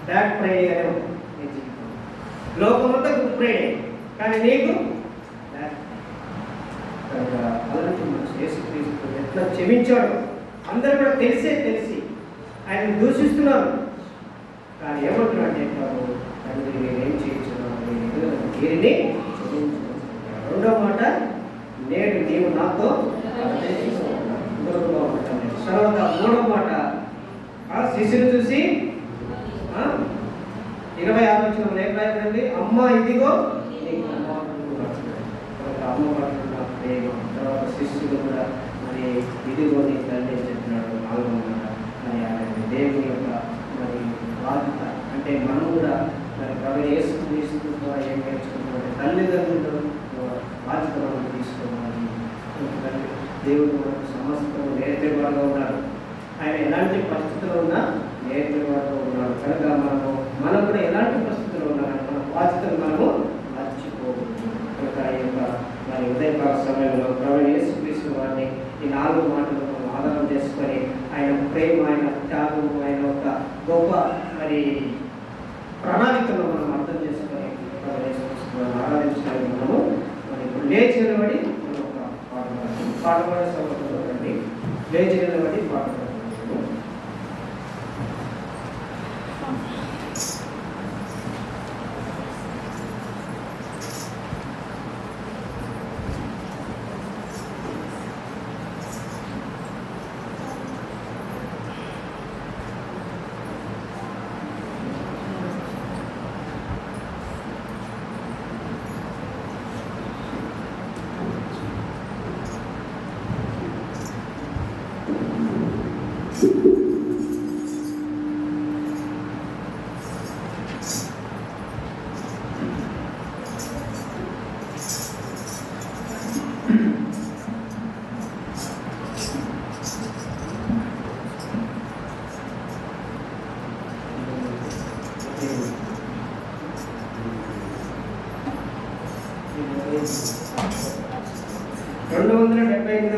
బ్యాక్ ఫ్రైడే అనే ఉంటుంది. నీ జీవితం లోకమంతా గుడ్ ఫ్రైడే, కానీ నీకు అలాంటి మనసు యేసుక్రీస్తు ఎట్లా క్షమించాడు అందరూ కూడా తెలిసి ఆయన దూషిస్తున్నారు. కానీ ఏమంటున్నాడు? తండ్రి నేనేం చేయించున్నాను, వీరిని రెండో మాట, నేడు నీవు నాతో తర్వాత 3వ మాట, శిశువుని చూసి 26వ వచనంలో ఏం రాయబడింది? అమ్మ ఇదిగో నీకు అమ్మ పట్ల ప్రేమ. తర్వాత శిష్యులు కూడా మరి మరి ఇదిగో నీ తల్లి అని చెప్పినాడు 4వ మాట. మరి ఆయన దేవుని యొక్క మరి బాధ్యత అంటే మనం కూడా మరి ప్రభు యేసుక్రీస్తు ద్వారా ఏం నేర్చుకుంటామంటే తల్లిదండ్రులు బాధ్యత మనం తీసుకోవాలి. దేవుడు మనకు సమస్తం నేర్పేవాడుగా ఉన్నాడు. ఆయన ఎలాంటి పరిస్థితుల్లో ఉన్నా నేర్పేవాడుగా ఉన్నాడు. కనుక మనం కూడా ఎలాంటి పరిస్థితుల్లో ఉన్నా మన బాధ్యతలు మనము మర్చిపోకూడదు. కనుక ఈ యొక్క మరి ఉదయకాల సమయంలో ప్రభు యేసుక్రీస్తు వారిని ఈ 4 మాటలు మనం ఆధారం చేసుకొని ఆయన ప్రేమ, ఆయన త్యాగం, ఆయన ఒక గొప్ప మరి ప్రణాళికలో మనం అర్థం చేసుకొని ప్రభు యేసుక్రీస్తు వారిని ఆరాధించడానికి మనము మరి ఇప్పుడు లేచి నిలబడి మనం ఒక పాట పాడే సమయంలో రండి. లేచి నిలబడి పాట పాడుతున్నాము.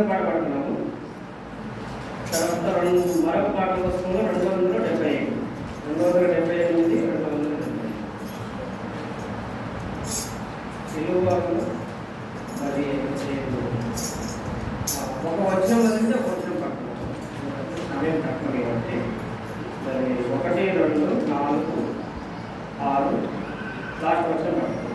పాట పాడుతున్నాము. తర్వాత మరొక పాట వస్తుందో 275 తెలుగు మరి ఒక వచనం వదిలితే ఒక వచనం పడుతున్నాము. సమయం తక్కువ కాబట్టి మరి 1, 2, 4, 6 లాస్ట్ వచనం పడుతున్నాము.